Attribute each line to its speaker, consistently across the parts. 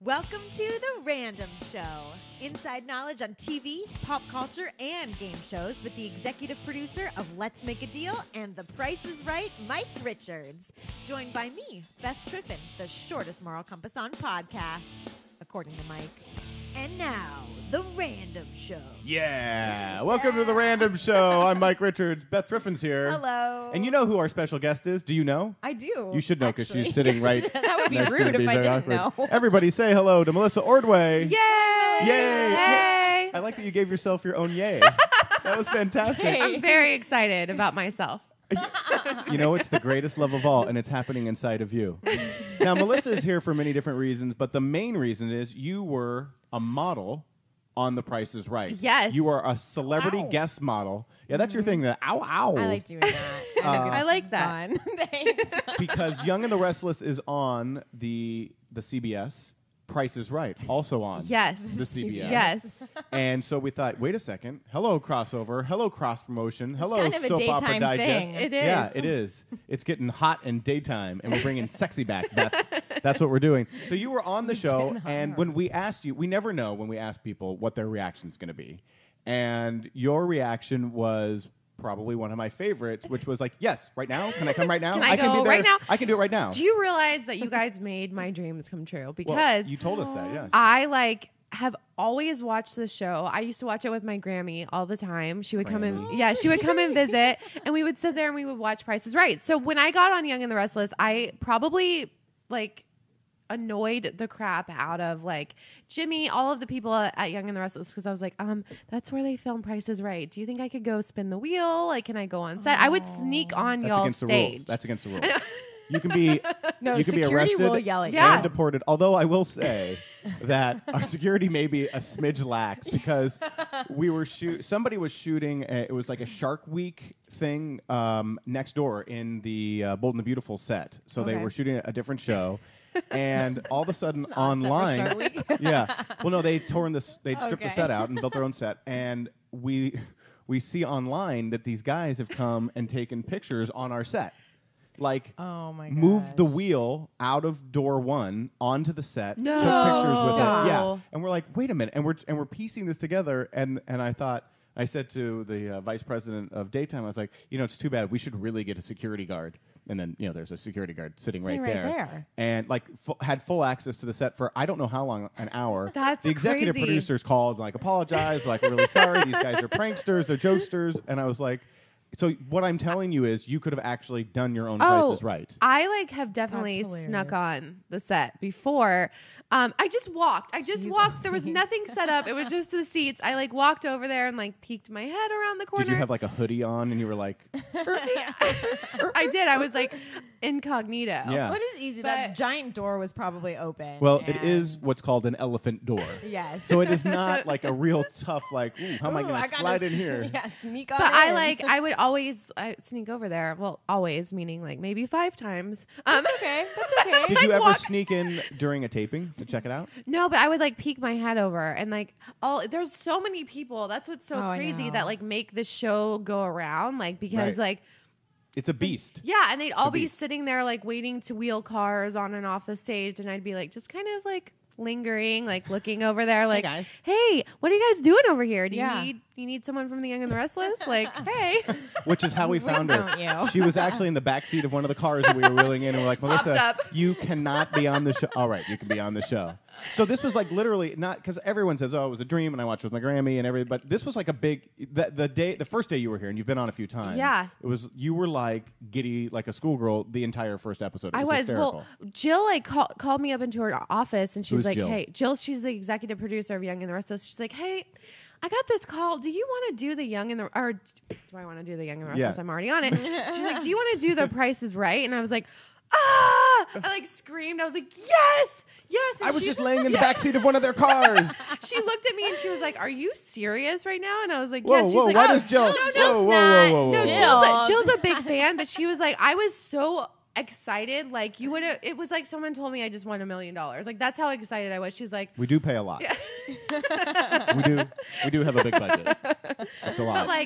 Speaker 1: Welcome to The Random Show. Inside knowledge on TV, pop culture, and game shows with the executive producer of Let's Make a Deal and The Price is Right, Mike Richards. Joined by me, Beth Triffin, the shortest moral compass on podcasts, according to Mike. And now, The Random Show.
Speaker 2: Yeah. Welcome to The Random Show. I'm Mike Richards. Beth Triffin's here.
Speaker 1: Hello.
Speaker 2: And you know who our special guest is? Do you know?
Speaker 1: I do.
Speaker 2: You should know because she's sitting right
Speaker 1: That would be
Speaker 2: next to
Speaker 1: rude
Speaker 2: me.
Speaker 1: if I
Speaker 2: Very
Speaker 1: didn't
Speaker 2: awkward.
Speaker 1: know.
Speaker 2: Everybody say hello to Melissa Ordway.
Speaker 3: Yay!
Speaker 2: Yay.
Speaker 3: Yay!
Speaker 2: I like that you gave yourself your own yay. That was fantastic.
Speaker 1: Hey.
Speaker 3: I'm very excited about myself.
Speaker 2: You know, it's the greatest love of all, and it's happening inside of you. Now, Melissa is here for many different reasons, but the main reason is you were a model on The Price is Right.
Speaker 3: Yes.
Speaker 2: You are a celebrity
Speaker 1: Ow.
Speaker 2: guest model. Yeah, that's your thing. The ow, ow.
Speaker 1: I like doing that.
Speaker 3: I like that.
Speaker 1: Fun. Thanks.
Speaker 2: Because Young and the Restless is on the CBS. Price is Right, also on
Speaker 3: Yes.
Speaker 2: the CBS.
Speaker 3: Yes.
Speaker 2: And so we thought, wait a second. Hello, crossover. Hello, cross promotion. Hello,
Speaker 1: kind of a
Speaker 2: soap opera
Speaker 1: daytime
Speaker 2: digest.
Speaker 1: thing.
Speaker 3: It is.
Speaker 2: Yeah, it is. It's getting hot in daytime, and we're bringing sexy back, Beth. That's what we're doing. So you were on the show, and when we asked you, we never know when we ask people what their reaction is going to be. And your reaction was probably one of my favorites, which was like, yes, right now? Can I come right now?
Speaker 3: Can I go
Speaker 2: be there.
Speaker 3: right now?
Speaker 2: I can do it right now.
Speaker 3: Do you realize that you guys made my dreams come true?
Speaker 2: Well,
Speaker 3: Because
Speaker 2: you told us that, yes.
Speaker 3: I have always watched the show. I used to watch it with my Grammy all the time. She would come and she would come and visit, and we would sit there and we would watch Price is Right. So when I got on Young and the Restless, I probably annoyed the crap out of Jimmy, all of the people at Young and the Restless, because I was like, that's where they film Price is Right. Do you think I could go spin the wheel? Can I go on set? I would sneak on
Speaker 2: That's
Speaker 3: y'all's
Speaker 2: against the
Speaker 3: stage.
Speaker 2: rules. That's against the rules. You can be
Speaker 1: No,
Speaker 2: you can be
Speaker 1: security
Speaker 2: arrested
Speaker 1: will yell at you.
Speaker 3: Yeah.
Speaker 2: and deported. Although I will say that our security may be a smidge lax because we were somebody was shooting. It was like a Shark Week thing next door in the Bold and the Beautiful set. So they
Speaker 1: Okay.
Speaker 2: were shooting a different show. And all of a sudden,
Speaker 1: It's on set for
Speaker 2: online,
Speaker 1: Shark Week.
Speaker 2: yeah. Well, no, they'd stripped the
Speaker 1: Okay.
Speaker 2: set out and built their own set, and we see online that these guys have come and taken pictures on our set.
Speaker 1: Oh my
Speaker 2: Moved the
Speaker 1: gosh.
Speaker 2: wheel out of door one onto the set.
Speaker 3: No.
Speaker 2: Took pictures with
Speaker 3: Stop.
Speaker 2: it. Yeah, and we're like, wait a minute, and we're piecing this together. And I said to the vice president of daytime, I was like, it's too bad. We should really get a security guard. And then there's a security guard sitting right there, and had full access to the set for I don't know how long, an hour.
Speaker 3: That's
Speaker 2: the executive
Speaker 3: crazy.
Speaker 2: producers called, apologized, we're really sorry. These guys are pranksters, they're jokesters, and I was like. So what I'm telling you is you could have actually done your own Price is Right.
Speaker 3: I have definitely
Speaker 1: That's
Speaker 3: snuck
Speaker 1: hilarious.
Speaker 3: on the set before. I just walked. There was nothing set up. It was just the seats. I walked over there and peeked my head around the corner.
Speaker 2: Did you have a hoodie on and you were like,
Speaker 3: I did. I was incognito.
Speaker 2: yeah.
Speaker 1: What is easy? That giant door was probably open.
Speaker 2: Well, it
Speaker 1: and-
Speaker 2: is what's called an elephant door.
Speaker 1: Yes.
Speaker 2: So it is not like a real tough, ooh, how am I
Speaker 1: Ooh,
Speaker 2: going to
Speaker 1: gotta
Speaker 2: slide in here?
Speaker 1: Yeah, sneak on
Speaker 3: But
Speaker 1: in.
Speaker 3: I would always sneak over there. Well, always, meaning maybe 5 times.
Speaker 1: Okay, that's okay.
Speaker 2: Did you ever sneak in during a taping to check it out?
Speaker 3: No, but I would peek my head over and there's so many people. That's what's so
Speaker 1: Oh, I
Speaker 3: crazy
Speaker 1: know.
Speaker 3: that make the show go around because
Speaker 2: Right. It's a beast.
Speaker 3: yeah, and they'd all be
Speaker 2: beast.
Speaker 3: sitting there waiting to wheel cars on and off the stage, and I'd be just kind of lingering, looking over there,
Speaker 1: Hey, guys.
Speaker 3: hey, what are you guys doing over here? Do
Speaker 1: Yeah.
Speaker 3: you need someone from the Young and the Restless? Hey,
Speaker 2: Which is how we found her.
Speaker 1: don't you?
Speaker 2: She was actually in the back seat of one of the cars that we were wheeling in, and we're like, Melissa,
Speaker 3: up.
Speaker 2: you cannot be on the show. All right, you can be on the show. So this was literally not because everyone says, "Oh, it was a dream," and I watched it with my Grammy and everything. But this was a big the first day you were here, and you've been on a few times.
Speaker 3: Yeah.
Speaker 2: it was you were giddy like a schoolgirl the entire first episode. It
Speaker 3: I was.
Speaker 2: hysterical.
Speaker 3: Well, Jill called me up into her office, and she's
Speaker 2: Who's
Speaker 3: like,
Speaker 2: Jill?
Speaker 3: "Hey, Jill, she's the executive producer of Young and the Restless. She's like, hey, I got this call. Do you want to do the Young and the or do I want to do the Young and the Restless?
Speaker 2: Yeah.
Speaker 3: I'm already on it." She's like, "Do you want to do the Price is Right?" And I was like, "Ah!" I screamed. I was like, "Yes, yes!" And
Speaker 2: I was
Speaker 3: she-
Speaker 2: just laying in the back seat of one of their cars.
Speaker 3: She looked at me and she was like, "Are you serious right now?" And I was like,
Speaker 2: Whoa,
Speaker 3: "Yes." She's
Speaker 2: whoa,
Speaker 3: like,
Speaker 2: why
Speaker 3: "Oh,
Speaker 2: does Jill?
Speaker 3: no,
Speaker 2: whoa, whoa,
Speaker 1: not.
Speaker 2: whoa, whoa,
Speaker 3: no,
Speaker 2: whoa,
Speaker 1: Jill.
Speaker 3: Jill's a big fan, but she was like, I was so excited. You would have, it was like someone told me I just won $1 million. That's how excited I was. She's like,
Speaker 2: We do pay a lot. we do have a big budget. That's a lot.
Speaker 3: but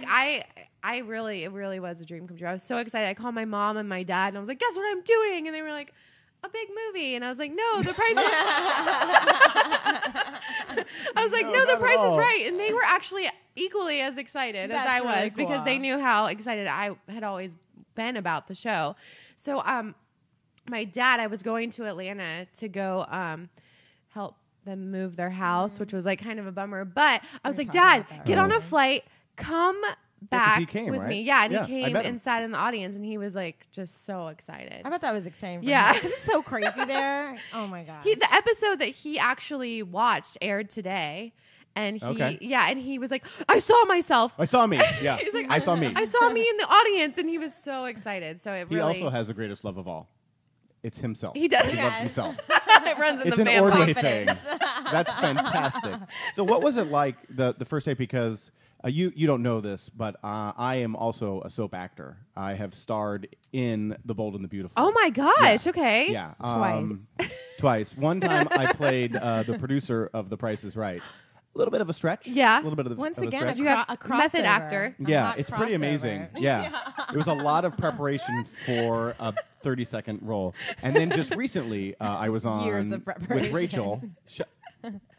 Speaker 3: it really was a dream come true. I was so excited. I called my mom and my dad and I was like, guess what I'm doing? And they were like, a big movie. And I was like, no, the price was like, no, The Price is Right. And they were actually equally as excited as I was
Speaker 1: really
Speaker 3: because
Speaker 1: cool.
Speaker 3: they knew how excited I had always been about the show. So my dad, I was going to Atlanta to go help them move their house, which was like kind of a bummer. But I was like, Dad, get on a flight, come back
Speaker 2: he came,
Speaker 3: with
Speaker 2: right?
Speaker 3: me. Yeah, and
Speaker 2: Yeah,
Speaker 3: he
Speaker 2: I
Speaker 3: came
Speaker 2: met him.
Speaker 3: and sat in the audience, and he was like just so excited.
Speaker 1: I bet that was exciting. For
Speaker 3: Yeah.
Speaker 1: him, 'cause it's so crazy there. Oh my god.
Speaker 3: The episode that he actually watched aired today. And he was like, I saw myself.
Speaker 2: I saw me. Yeah.
Speaker 3: He's like,
Speaker 2: I saw me.
Speaker 3: I saw me in the audience, and he was so excited. So it
Speaker 2: He
Speaker 3: really
Speaker 2: also has the greatest love of all. It's himself.
Speaker 3: He does.
Speaker 2: He loves himself.
Speaker 3: it runs in
Speaker 2: It's
Speaker 3: the
Speaker 2: an
Speaker 3: family.
Speaker 2: Ordway thing. That's fantastic. So what was it like the first day? Because you don't know this, but I am also a soap actor. I have starred in The Bold and the Beautiful.
Speaker 3: Oh my gosh! Okay.
Speaker 2: Yeah.
Speaker 1: Twice.
Speaker 2: Twice. One time I played the producer of The Price is Right. A little bit of a stretch.
Speaker 3: Yeah.
Speaker 2: A little bit of the
Speaker 1: Once
Speaker 2: of a
Speaker 1: again,
Speaker 2: stretch.
Speaker 3: You have
Speaker 1: a
Speaker 3: method
Speaker 1: crossover.
Speaker 3: actor.
Speaker 1: A
Speaker 2: Yeah,
Speaker 1: hot
Speaker 2: it's pretty
Speaker 1: crossover.
Speaker 2: amazing. Yeah. It was a lot of preparation for a 30-second role. And then just recently, I was on
Speaker 1: Years of
Speaker 2: with
Speaker 1: preparation.
Speaker 2: Rachel.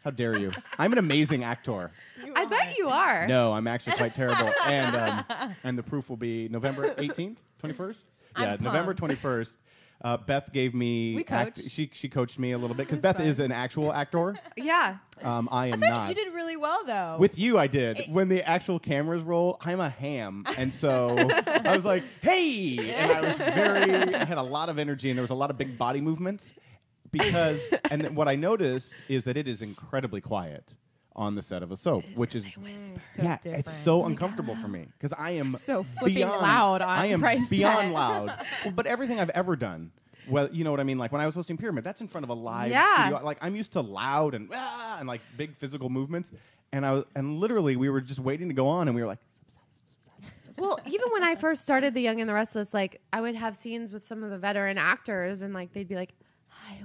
Speaker 2: How dare you? I'm an amazing actor.
Speaker 3: I bet you are.
Speaker 2: No, I'm actually quite terrible. And the proof will be November 18th, 21st? Yeah,
Speaker 1: I'm
Speaker 2: November
Speaker 1: pumped.
Speaker 2: 21st. Beth gave me...
Speaker 1: We coached.
Speaker 2: She coached me a little bit because
Speaker 1: It
Speaker 2: Beth
Speaker 1: was
Speaker 2: is an actual actor.
Speaker 3: Yeah.
Speaker 2: I am
Speaker 1: I
Speaker 2: not.
Speaker 1: thought you did really well though.
Speaker 2: With you, I did. When the actual cameras roll, I'm a ham. And so I was like, hey! And I had a lot of energy and there was a lot of big body movements. And then what I noticed is that it is incredibly quiet on the set of a soap, which is,
Speaker 1: so
Speaker 2: yeah,
Speaker 1: different.
Speaker 2: it's so uncomfortable for me because I am
Speaker 1: So flipping
Speaker 2: beyond,
Speaker 1: loud on
Speaker 2: I am
Speaker 1: Price
Speaker 2: beyond
Speaker 1: set.
Speaker 2: loud. Well, but everything I've ever done, well, you know what I mean? Like when I was hosting Pyramid, that's in front of a live studio. Like I'm used to loud and like big physical movements. And literally we were just waiting to go on and we were like,
Speaker 3: Well, even when I first started The Young and the Restless, like I would have scenes with some of the veteran actors, and like they'd be like, "Hi,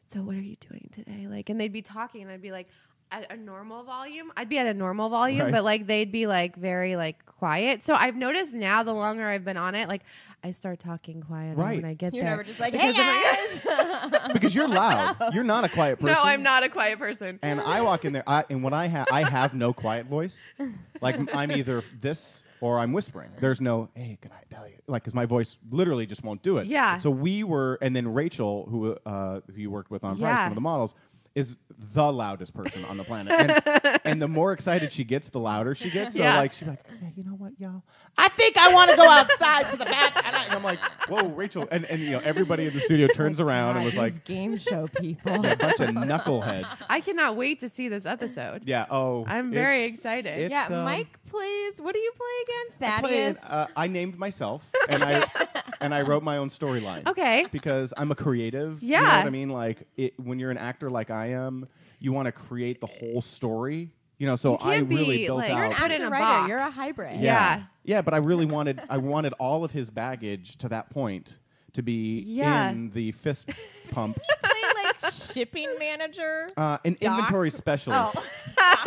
Speaker 3: so what are you doing today?" Like, and they'd be talking, and I'd be like, at a normal volume. I'd be at a normal volume,
Speaker 2: Right.
Speaker 3: but like they'd be like very like quiet. So I've noticed now, the longer I've been on it, like I start talking quieter
Speaker 2: Right.
Speaker 3: when I get
Speaker 1: You're
Speaker 3: there.
Speaker 1: never just like,
Speaker 3: Because
Speaker 1: hey guys.
Speaker 2: because you're loud. You're not a quiet person.
Speaker 3: No, I'm not a quiet person.
Speaker 2: And I walk in there, and what I have no quiet voice. Like I'm either this or I'm whispering. There's no, hey, can I tell you? Like, because my voice literally just won't do it.
Speaker 3: Yeah.
Speaker 2: So we were, and then Rachel, who you worked with on Price,
Speaker 3: Yeah.
Speaker 2: one of the models, is the loudest person on the planet. And the more excited she gets, the louder she gets. So
Speaker 3: Yeah.
Speaker 2: like she's like, yeah, you know what, y'all? I think I want to go outside to the back. And I'm like, whoa, Rachel. And you know, everybody in the studio turns around and was like,
Speaker 1: These game show people.
Speaker 2: a bunch of knuckleheads.
Speaker 3: I cannot wait to see this episode.
Speaker 2: Yeah. Oh,
Speaker 3: I'm very
Speaker 2: it's-
Speaker 3: excited.
Speaker 2: it's,
Speaker 1: Yeah, Mike plays. What do you play again?
Speaker 2: I played,
Speaker 1: Thaddeus.
Speaker 2: I named myself, and I wrote my own storyline.
Speaker 3: Okay.
Speaker 2: Because I'm a creative. You know
Speaker 3: Yeah.
Speaker 2: what I mean? Like when you're an actor like I am, you want to create the whole story. You know, so
Speaker 3: You
Speaker 2: I
Speaker 3: can't
Speaker 2: really
Speaker 3: be,
Speaker 2: built
Speaker 3: like,
Speaker 2: out.
Speaker 3: you're an
Speaker 1: Actor
Speaker 3: in a
Speaker 1: writer.
Speaker 3: box.
Speaker 1: You're a hybrid.
Speaker 3: Yeah.
Speaker 2: Yeah, but I wanted all of his baggage to that point to be
Speaker 3: Yeah.
Speaker 2: in the fist pump.
Speaker 1: Play like shipping manager.
Speaker 2: An inventory specialist.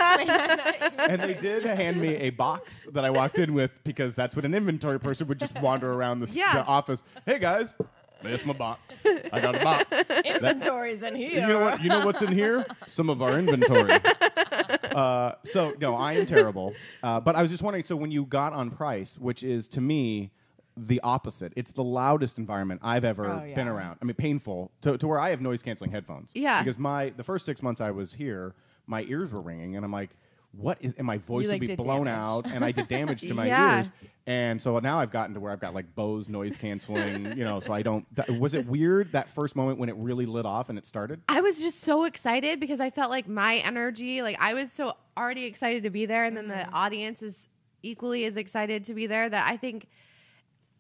Speaker 2: And they did hand me a box that I walked in with because that's what an inventory person would just wander around the office. Hey guys, there's my box. I got a box.
Speaker 1: Inventory's in here.
Speaker 2: You know what? You know what's in here? Some of our inventory. So no, I am terrible. But I was just wondering. So when you got on Price, which is to me the opposite, it's the loudest environment I've ever been around. I mean, painful to where I have noise canceling headphones.
Speaker 3: Yeah.
Speaker 2: Because the first 6 months I was here, my ears were ringing, and I'm like, what is? And my voice
Speaker 1: You,
Speaker 2: would
Speaker 1: like,
Speaker 2: be
Speaker 1: did
Speaker 2: blown
Speaker 1: damage.
Speaker 2: out, and I did damage to my
Speaker 3: Yeah.
Speaker 2: ears. And so now I've gotten to where I've got like Bose noise canceling, you know, so I don't. Was it weird that first moment when it really lit off and it started?
Speaker 3: I was just so excited because I felt like my energy, like I was so already excited to be there, and then the audience is equally as excited to be there, that I think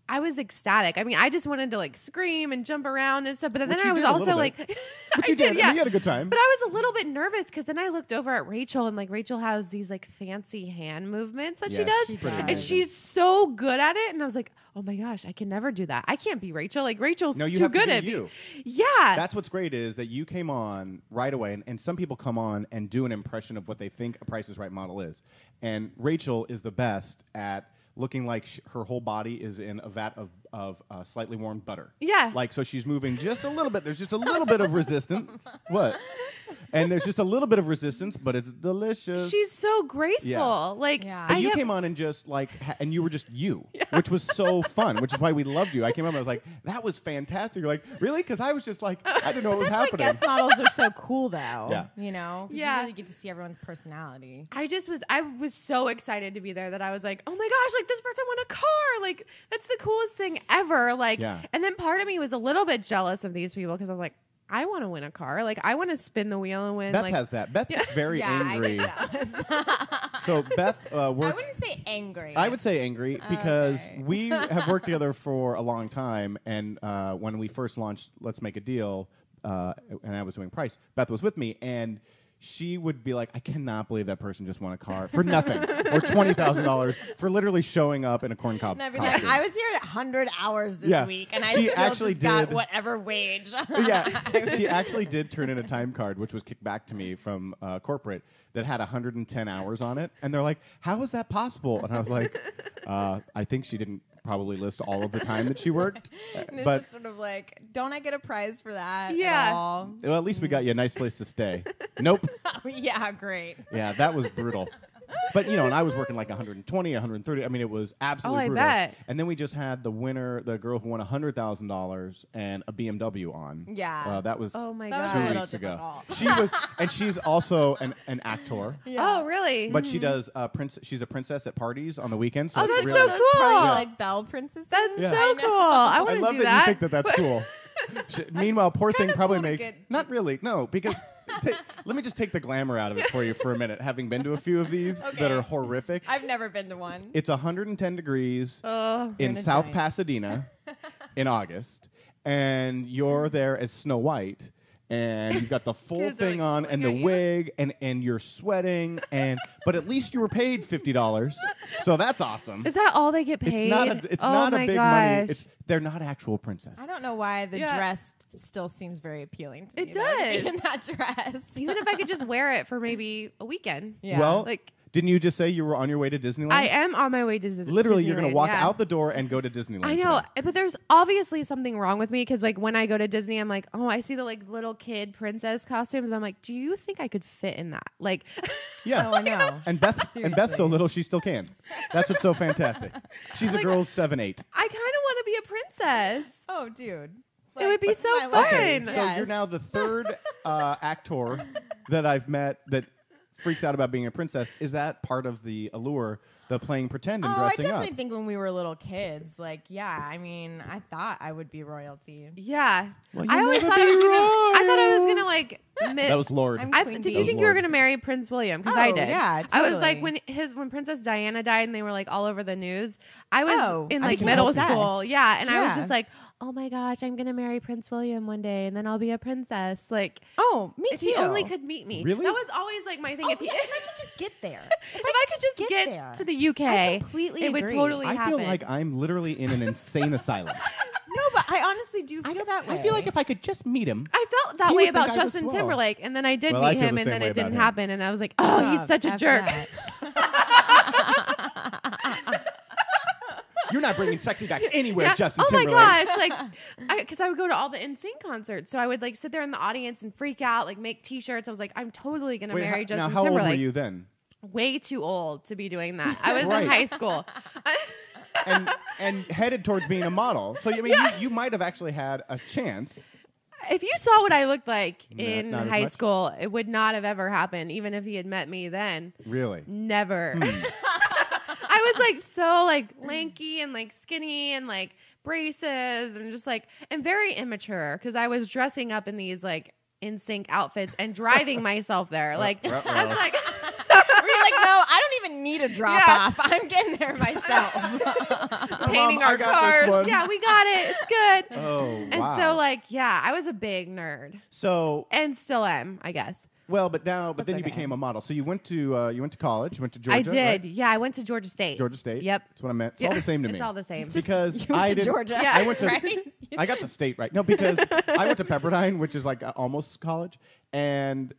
Speaker 3: I was ecstatic. I mean, I just wanted to like scream and jump around and stuff, but then
Speaker 2: Which
Speaker 3: I
Speaker 2: you
Speaker 3: was
Speaker 2: did a
Speaker 3: also
Speaker 2: little
Speaker 3: like,
Speaker 2: bit.
Speaker 3: I
Speaker 2: But you did.
Speaker 3: yeah.
Speaker 2: I mean, you had a good time.
Speaker 3: But I was a little bit nervous because then I looked over at Rachel, and like Rachel has these like fancy hand movements that she
Speaker 2: Yes,
Speaker 3: does,
Speaker 2: she's pretty
Speaker 3: and
Speaker 2: amazing.
Speaker 3: she's so good at it. And I was like, oh my gosh, I can never do that. I can't be Rachel. Like Rachel's
Speaker 2: No, you
Speaker 3: too
Speaker 2: have to
Speaker 3: good
Speaker 2: be
Speaker 3: at
Speaker 2: you.
Speaker 3: Yeah.
Speaker 2: That's what's great is that you came on right away, and some people come on and do an impression of what they think a Price is Right model is. And Rachel is the best at looking like her whole body is in a vat of slightly warmed butter.
Speaker 3: Yeah.
Speaker 2: Like, so she's moving just a little bit. There's just a little bit of resistance. What? And there's just a little bit of resistance, but it's delicious.
Speaker 3: She's so graceful.
Speaker 2: Yeah.
Speaker 3: Like,
Speaker 1: Yeah.
Speaker 2: And you came on and just like, and you were just you, which was so fun, which is why we loved you. I came on and I was like, that was fantastic. You're like, really? Because I was just like, I didn't know what was
Speaker 1: That's why
Speaker 2: happening.
Speaker 1: guest models are so cool, though.
Speaker 2: Yeah.
Speaker 1: You know? 'Cause
Speaker 3: Yeah.
Speaker 1: You really get to see everyone's personality.
Speaker 3: I was so excited to be there that I was like, oh my gosh, like this person won a car. Like, that's the coolest thing ever. Like,
Speaker 2: Yeah.
Speaker 3: and then part of me was a little bit jealous of these people because I'm like, I want to win a car. Like, I want to spin the wheel and win.
Speaker 2: Beth
Speaker 3: like,
Speaker 2: has that. Beth is very angry.
Speaker 1: I get jealous.
Speaker 2: So Beth
Speaker 1: I
Speaker 2: worked.
Speaker 1: wouldn't say angry.
Speaker 2: I would say angry because
Speaker 1: Okay.
Speaker 2: we have worked together for a long time, and when we first launched Let's Make a Deal, and I was doing price, Beth was with me, and she would be like, I cannot believe that person just won a car for nothing, or $20,000 for literally showing up in a corn cob
Speaker 1: And I'd be
Speaker 2: costume.
Speaker 1: like, I was here at 100 hours this
Speaker 2: Yeah.
Speaker 1: week, and I
Speaker 2: She
Speaker 1: still
Speaker 2: actually
Speaker 1: just got
Speaker 2: did.
Speaker 1: whatever wage.
Speaker 2: Yeah, she actually did turn in a time card, which was kicked back to me from corporate, that had 110 hours on it. And they're like, how is that possible? And I was like, I think she didn't probably list all of the time that she worked.
Speaker 1: And it's
Speaker 2: But
Speaker 1: just sort of like, don't I get a prize for that
Speaker 3: Yeah.
Speaker 1: at all?
Speaker 2: well, at least we got you a nice place to stay. Nope.
Speaker 1: Yeah, great.
Speaker 2: Yeah, that was brutal. But, you know, and I was working like 120, 130. I mean, it was absolutely
Speaker 3: I
Speaker 2: brutal.
Speaker 3: bet.
Speaker 2: And then we just had the winner, the girl who won $100,000 and a BMW on.
Speaker 1: Yeah.
Speaker 2: That was
Speaker 3: oh my
Speaker 1: That was
Speaker 3: gosh.
Speaker 1: a
Speaker 2: 2
Speaker 1: little
Speaker 2: weeks ago.
Speaker 1: difficult.
Speaker 2: She was, and she's also an actor.
Speaker 1: Yeah.
Speaker 3: Oh, really?
Speaker 2: But she does she's a princess at parties on the weekends. So
Speaker 3: Oh,
Speaker 2: it's
Speaker 3: that's
Speaker 2: really,
Speaker 3: so
Speaker 1: Those
Speaker 3: cool.
Speaker 1: party,
Speaker 3: Yeah.
Speaker 1: like Belle princesses.
Speaker 3: That's
Speaker 2: Yeah.
Speaker 3: so
Speaker 1: I know.
Speaker 3: cool. I want
Speaker 2: I
Speaker 3: to
Speaker 2: love
Speaker 3: do
Speaker 2: that,
Speaker 3: that.
Speaker 2: you think that that's cool. Meanwhile, poor thing
Speaker 1: Kinda
Speaker 2: probably
Speaker 1: cool to
Speaker 2: makes
Speaker 1: get-
Speaker 2: not really no because let me just take the glamour out of it for you for a minute. Having been to a few of these that
Speaker 1: Okay.
Speaker 2: are horrific,
Speaker 1: I've never been to one.
Speaker 2: it's 110 degrees
Speaker 3: Oh,
Speaker 2: in
Speaker 1: in a
Speaker 2: South
Speaker 1: giant.
Speaker 2: Pasadena in August, and you're there as Snow White. And you've got the full
Speaker 3: Kids are,
Speaker 2: thing
Speaker 3: like,
Speaker 2: on and the
Speaker 3: looking at you.
Speaker 2: wig and you're sweating but at least you were paid $50, so that's awesome.
Speaker 3: is that all they get paid?
Speaker 2: It's
Speaker 3: oh
Speaker 2: not a
Speaker 3: my
Speaker 2: big
Speaker 3: gosh.
Speaker 2: money. They're not actual princesses.
Speaker 1: I don't know why the
Speaker 3: Yeah.
Speaker 1: dress still seems very appealing to me.
Speaker 3: It
Speaker 1: though, to
Speaker 3: does.
Speaker 1: be in that dress.
Speaker 3: Even if I could just wear it for maybe a weekend.
Speaker 1: Yeah.
Speaker 2: Well,
Speaker 3: Like,
Speaker 2: didn't you just say you were on your way to Disneyland?
Speaker 3: I am on my way to
Speaker 2: Literally, you're going to
Speaker 3: Disneyland,
Speaker 2: walk
Speaker 3: yeah.
Speaker 2: out the door and go to Disneyland.
Speaker 3: I know,
Speaker 2: today.
Speaker 3: but there's obviously something wrong with me because, like, when I go to Disney, I'm like, oh, I see the like little kid princess costumes. I'm like, do you think I could fit in that? Like,
Speaker 2: Yeah.
Speaker 1: Oh, I know.
Speaker 2: And Beth's so
Speaker 1: Seriously.
Speaker 2: little, she still can. That's what's so fantastic. She's a girl's 7'8".
Speaker 3: I kind of want to be a princess.
Speaker 1: Oh, dude.
Speaker 3: It would be
Speaker 1: Like,
Speaker 3: so
Speaker 1: my life.
Speaker 3: fun.
Speaker 2: So
Speaker 1: Yes.
Speaker 2: you're now the third actor that I've met that freaks out about being a princess. Is that part of the allure, the playing pretend and
Speaker 1: Oh, I
Speaker 2: dressing
Speaker 1: definitely
Speaker 2: up?
Speaker 1: think when we were little kids, like, yeah, I mean, I thought I would be royalty.
Speaker 3: Yeah,
Speaker 2: Well,
Speaker 3: I
Speaker 2: you'll
Speaker 3: always
Speaker 2: never
Speaker 3: thought I was
Speaker 2: be
Speaker 3: gonna. I thought I was
Speaker 2: royals.
Speaker 3: gonna like.
Speaker 2: That was Lord.
Speaker 1: I'm
Speaker 3: I,
Speaker 1: Queen
Speaker 3: did
Speaker 1: Bee.
Speaker 3: you think you were
Speaker 2: Lord.
Speaker 3: going to marry Prince William? Because I
Speaker 1: Oh,
Speaker 3: did.
Speaker 1: yeah,
Speaker 3: I was like
Speaker 1: totally.
Speaker 3: when Princess Diana died and they were like all over the news. I was
Speaker 1: Oh,
Speaker 3: in
Speaker 1: I
Speaker 3: like
Speaker 1: became
Speaker 3: middle
Speaker 1: obsessed.
Speaker 3: school. Yeah, and I was
Speaker 1: Yeah.
Speaker 3: just like, oh my gosh, I'm going to marry Prince William one day, and then I'll be a princess. Like,
Speaker 1: Oh, me
Speaker 3: if
Speaker 1: too.
Speaker 3: he only could meet me.
Speaker 2: Really?
Speaker 3: That was always like my thing.
Speaker 1: Oh,
Speaker 3: if he,
Speaker 1: yeah, if I could just get there.
Speaker 3: if I could just get
Speaker 1: there.
Speaker 3: to the UK,
Speaker 1: I completely
Speaker 3: it would
Speaker 1: agree.
Speaker 3: totally
Speaker 2: I
Speaker 3: happen.
Speaker 2: feel like I'm literally in an insane asylum.
Speaker 1: No, but I honestly do feel that way.
Speaker 2: I feel like if I could just meet him.
Speaker 3: I felt that
Speaker 2: He
Speaker 3: way
Speaker 2: would think
Speaker 3: about
Speaker 2: I was
Speaker 3: Justin
Speaker 2: swell.
Speaker 3: Timberlake, and then I did
Speaker 2: Well, I
Speaker 3: meet
Speaker 2: feel
Speaker 3: him,
Speaker 2: the
Speaker 3: and
Speaker 2: same
Speaker 3: then
Speaker 2: way
Speaker 3: it didn't
Speaker 2: about him.
Speaker 3: happen, and I was like, oh, he's such a
Speaker 1: F
Speaker 3: jerk.
Speaker 1: that.
Speaker 2: You're not bringing sexy back anywhere,
Speaker 3: Yeah.
Speaker 2: Justin
Speaker 3: Oh my
Speaker 2: Timberlake.
Speaker 3: gosh! Like, because I would go to all the NSYNC concerts, so I would like sit there in the audience and freak out, like make T-shirts. I was like, I'm totally gonna marry
Speaker 2: now
Speaker 3: Justin
Speaker 2: how
Speaker 3: Timberlake.
Speaker 2: old were you then?
Speaker 3: Way too old to be doing that. I was
Speaker 2: Right.
Speaker 3: in high school.
Speaker 2: and headed towards being a model. So I mean, you might have actually had a chance.
Speaker 3: If you saw what I looked like in
Speaker 2: not as
Speaker 3: high
Speaker 2: much?
Speaker 3: school, it would not have ever happened, even if he had met me then.
Speaker 2: Really?
Speaker 3: Never.
Speaker 2: Hmm.
Speaker 3: I was like so like lanky and like skinny and like braces and just like and very immature because I was dressing up in these like in sync outfits and driving myself there. Like that's like
Speaker 1: Were you like, no, I don't even need a drop
Speaker 3: Yeah.
Speaker 1: off. I'm getting there myself.
Speaker 3: painting
Speaker 2: Mom,
Speaker 3: our
Speaker 2: I got this
Speaker 3: cars.
Speaker 2: one.
Speaker 3: Yeah, we got it. It's good.
Speaker 2: Oh,
Speaker 3: And
Speaker 2: wow.
Speaker 3: so like yeah, I was a big nerd
Speaker 2: So
Speaker 3: and still am, I guess.
Speaker 2: well, but then you
Speaker 1: okay.
Speaker 2: became a model. So you went to college. You went to Georgia.
Speaker 3: I did.
Speaker 2: right?
Speaker 3: Yeah, I went to Georgia State.
Speaker 2: Georgia State.
Speaker 3: Yep.
Speaker 2: That's what I meant. It's
Speaker 3: Yeah.
Speaker 2: all the same to me.
Speaker 3: It's all the same.
Speaker 2: because
Speaker 1: You went
Speaker 2: I
Speaker 1: to
Speaker 2: did.
Speaker 1: Georgia.
Speaker 3: Yeah.
Speaker 2: I went to.
Speaker 1: right?
Speaker 2: I got the state right. No, because I went to Pepperdine, which is like almost college, And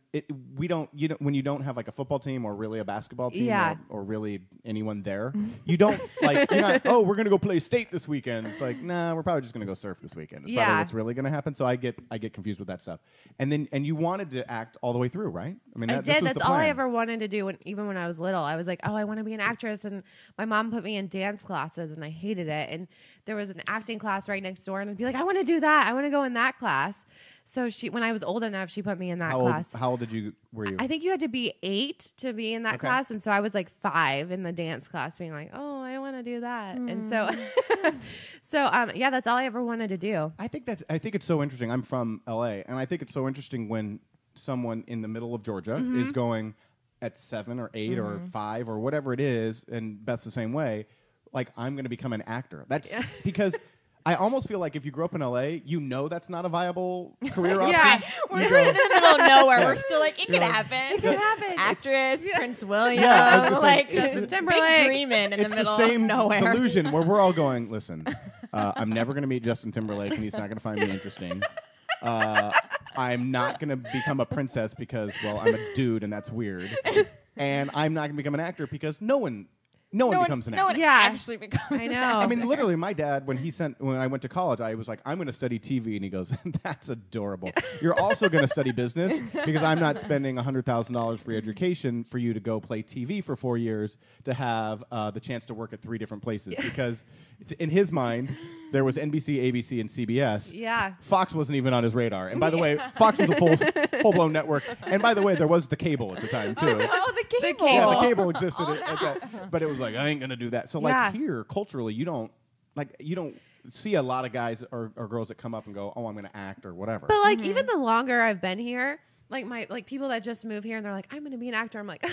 Speaker 2: we don't, when you don't have like a football team or really a basketball team or really anyone there, you don't like, you're not, oh, we're going to go play state this weekend. It's like, nah, we're probably just going to go surf this weekend. It's probably what's really going to happen. So I get confused with that stuff. And you wanted to act all the way through, right? I mean,
Speaker 3: I did. That's all I ever wanted to do. Even when I was little, I was like, oh, I want to be an actress. And my mom put me in dance classes and I hated it. And there was an acting class right next door and I'd be like, I want to do that. I want to go in that class. So when I was old enough, she put me in that class.
Speaker 2: How old were you?
Speaker 3: I think you had to be 8 to be in that class. And so I was like 5 in the dance class being like, oh, I want to do that. And so, that's all I ever wanted to do.
Speaker 2: I think it's so interesting. I'm from LA and I think it's so interesting when someone in the middle of Georgia is going at 7 or 8 or 5 or whatever it is. And Beth's the same way. Like, I'm going to become an actor. That's because I almost feel like if you grew up in LA, that's not a viable career option.
Speaker 1: Yeah, we're in the middle of nowhere. We're still like, it could happen. It could happen. Actress, Prince William, like
Speaker 3: Justin Timberlake,
Speaker 1: big dreaming in the middle of nowhere.
Speaker 2: It's the same delusion where we're all going, listen, I'm never going to meet Justin Timberlake and he's not going to find me interesting. I'm not going to become a princess because, well, I'm a dude and that's weird. And I'm not going to become an actor because no one becomes an actor.
Speaker 1: No one actually becomes
Speaker 3: I know.
Speaker 2: I mean, literally, my dad, when I went to college, I was like, I'm going to study TV. And he goes, that's adorable. You're also going to study business because I'm not spending $100,000 for education for you to go play TV for 4 years to have the chance to work at 3 different places. Because in his mind, there was NBC, ABC, and CBS.
Speaker 3: Yeah.
Speaker 2: Fox wasn't even on his radar. And by the way, Fox was a full-blown network. And by the way, there was the cable at the time, too.
Speaker 1: Oh, the cable.
Speaker 2: Yeah, the cable existed at that. But it was like, I ain't going to do that. So, like, here, culturally, you don't see a lot of guys or girls that come up and go, oh, I'm going to act or whatever.
Speaker 3: But, like, even the longer I've been here, like people that just move here and they're like, I'm going to be an actor. I'm like,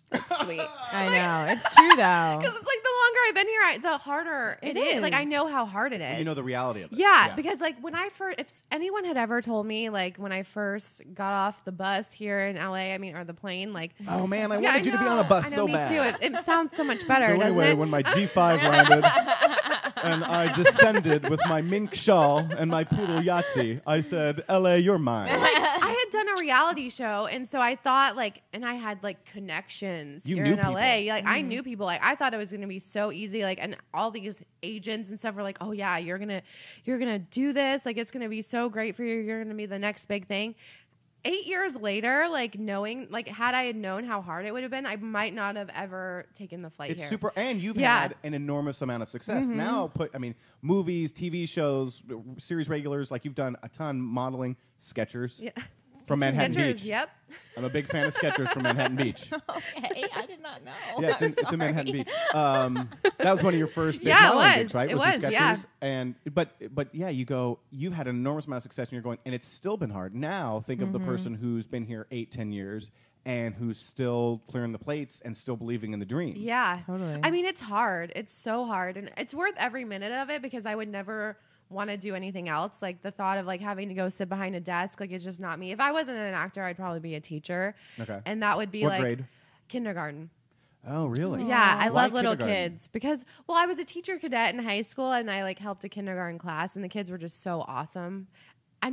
Speaker 3: that's sweet.
Speaker 1: I know. It's true, though.
Speaker 3: Because it's like the longer I've been here, the harder it is. Like, I know how hard it is.
Speaker 2: You know the reality of it.
Speaker 3: Yeah, because like when if anyone had ever told me, like when I first got off the bus here in LA, or the plane, like,
Speaker 2: oh man, I wanted you to be on a bus so bad.
Speaker 3: Me too. It sounds so much better,
Speaker 2: so
Speaker 3: doesn't
Speaker 2: anyway,
Speaker 3: it?
Speaker 2: when my G5 landed and I descended with my mink shawl and my poodle Yahtzee, I said, LA, you're mine.
Speaker 3: I had done a reality show, and so I thought and I had like connections here in LA. Like I knew people. Like I thought it was going to be so easy. Like, and all these agents and stuff were like, "Oh yeah, you're gonna do this. Like it's gonna be so great for you. You're gonna be the next big thing." 8 years later, had I known how hard it would have been, I might not have ever taken the flight here.
Speaker 2: It's super, and you've had an enormous amount of success. Now, movies, TV shows, series regulars, like you've done a ton, modeling, Skechers. Yeah. From Manhattan Beach.
Speaker 3: Yep.
Speaker 2: I'm a big fan of Skechers from Manhattan Beach.
Speaker 1: Okay, I did not know.
Speaker 2: Yeah, it's in Manhattan Beach. That was one of your first big modeling gigs, right?
Speaker 3: It was, yeah.
Speaker 2: And but yeah, you've had an enormous amount of success, and you're going, and it's still been hard. Now think of the person who's been here 8-10 years and who's still clearing the plates and still believing in the dream.
Speaker 3: Yeah,
Speaker 1: totally.
Speaker 3: I mean, it's hard. It's so hard, and it's worth every minute of it because I would never want to do anything else. Like the thought of like having to go sit behind a desk, like it's just not me. If I wasn't an actor, I'd probably be a teacher. Okay. And that would be
Speaker 2: what grade?
Speaker 3: Kindergarten.
Speaker 2: Oh, really?
Speaker 3: Yeah, I love little kids because, I was a teacher cadet in high school and I like helped a kindergarten class and the kids were just so awesome. I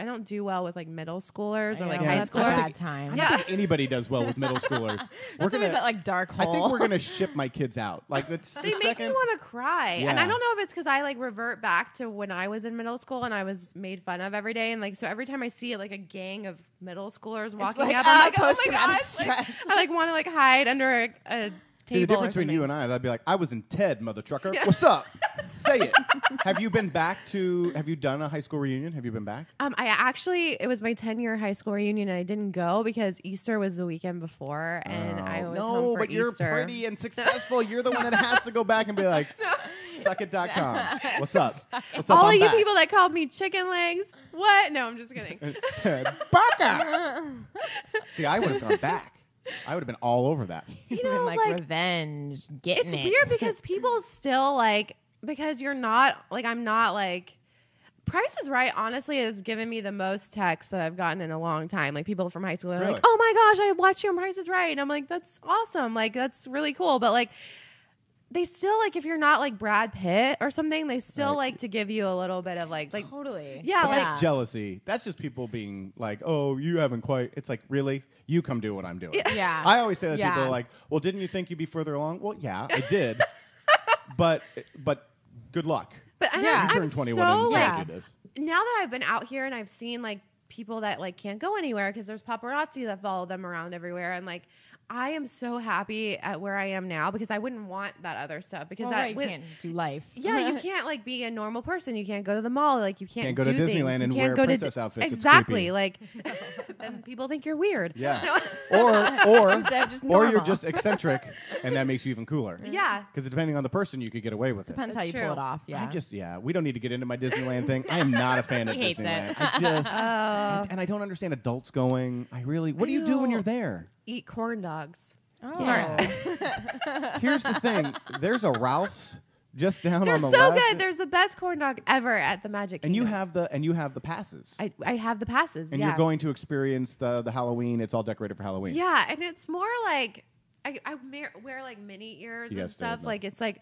Speaker 3: don't do well with like middle schoolers or like high schoolers.
Speaker 1: That's a bad time.
Speaker 2: I don't think anybody does well with middle schoolers.
Speaker 1: That's always that like dark hole.
Speaker 2: I think we're gonna ship my kids out. Like they
Speaker 3: make me want to cry, and I don't know if it's because I like revert back to when I was in middle school and I was made fun of every day, and like so every time I see like a gang of middle schoolers walking up, I'm like, oh my gosh, I like want to like hide under a
Speaker 2: See, the difference between you and I'd be like, I was in TED, mother trucker. Yeah. What's up? Say it. Have you done a high school reunion? Have you been back?
Speaker 3: It was my 10-year high school reunion and I didn't go because Easter was the weekend before and I was home for Easter.
Speaker 2: You're pretty and successful. You're the one that has to go back and be like, suckit.com. What's up?
Speaker 3: All of you people that called me chicken legs. What? No, I'm just kidding.
Speaker 2: Baka! See, I would have gone back. I would have been all over that.
Speaker 1: You know, like revenge, getting
Speaker 3: It's weird because people still like, because you're not, like, I'm not like, Price is Right, honestly, has given me the most texts that I've gotten in a long time. Like, people from high school are like, oh my gosh, I watched you on Price is Right. And I'm like, that's awesome. Like, that's really cool. But like, they still like if you're not like Brad Pitt or something, they still like to give you a little bit of like
Speaker 1: totally.
Speaker 3: Yeah,
Speaker 2: But
Speaker 3: like
Speaker 2: that's jealousy. That's just people being like, oh, you haven't quite. It's like, really? You come do what I'm doing.
Speaker 1: Yeah.
Speaker 2: I always say that
Speaker 1: Yeah.
Speaker 2: people are like, well, didn't you think you'd be further along? Well, yeah, I did. but good luck.
Speaker 3: but
Speaker 1: Yeah.
Speaker 2: You
Speaker 3: I'm
Speaker 2: turn 21
Speaker 3: so
Speaker 2: and you
Speaker 3: like
Speaker 2: can't do this.
Speaker 3: now that I've been out here and I've seen like people that like can't go anywhere because there's paparazzi that follow them around everywhere, and like I am so happy at where I am now because I wouldn't want that other stuff because
Speaker 1: you can't do life.
Speaker 3: yeah, you can't like be a normal person. You can't go to the mall. Like you can't
Speaker 2: go to
Speaker 3: do things.
Speaker 2: Disneyland
Speaker 3: You
Speaker 2: and
Speaker 3: can't
Speaker 2: wear
Speaker 3: go
Speaker 2: princess
Speaker 3: to
Speaker 2: outfits. It's
Speaker 3: exactly.
Speaker 2: creepy.
Speaker 3: Like then people think you're weird.
Speaker 2: Yeah. or
Speaker 1: Instead of just
Speaker 2: or you're
Speaker 1: normal.
Speaker 2: just eccentric, and that makes you even cooler.
Speaker 3: Yeah.
Speaker 2: Because depending on the person, you could get away with
Speaker 1: Depends
Speaker 3: That's
Speaker 1: how you
Speaker 3: true.
Speaker 1: pull it off. Yeah.
Speaker 2: we don't need to get into my Disneyland thing. I am not a fan of
Speaker 1: He hates
Speaker 2: Disneyland.
Speaker 1: it.
Speaker 2: I just and I don't understand adults going. What do you do when you're there?
Speaker 3: Eat corn dogs.
Speaker 1: Oh.
Speaker 2: Here's the thing. There's a Ralph's just down
Speaker 3: They're
Speaker 2: on the
Speaker 3: so
Speaker 2: left.
Speaker 3: good. There's the best corn dog ever at the Magic
Speaker 2: and
Speaker 3: Kingdom.
Speaker 2: you have the passes.
Speaker 3: I have the passes.
Speaker 2: And
Speaker 3: yeah.
Speaker 2: you're going to experience the Halloween. It's all decorated for Halloween.
Speaker 3: Yeah, and it's more like I wear like mini ears
Speaker 2: You
Speaker 3: and
Speaker 2: guys stay
Speaker 3: stuff.
Speaker 2: with
Speaker 3: Like it's like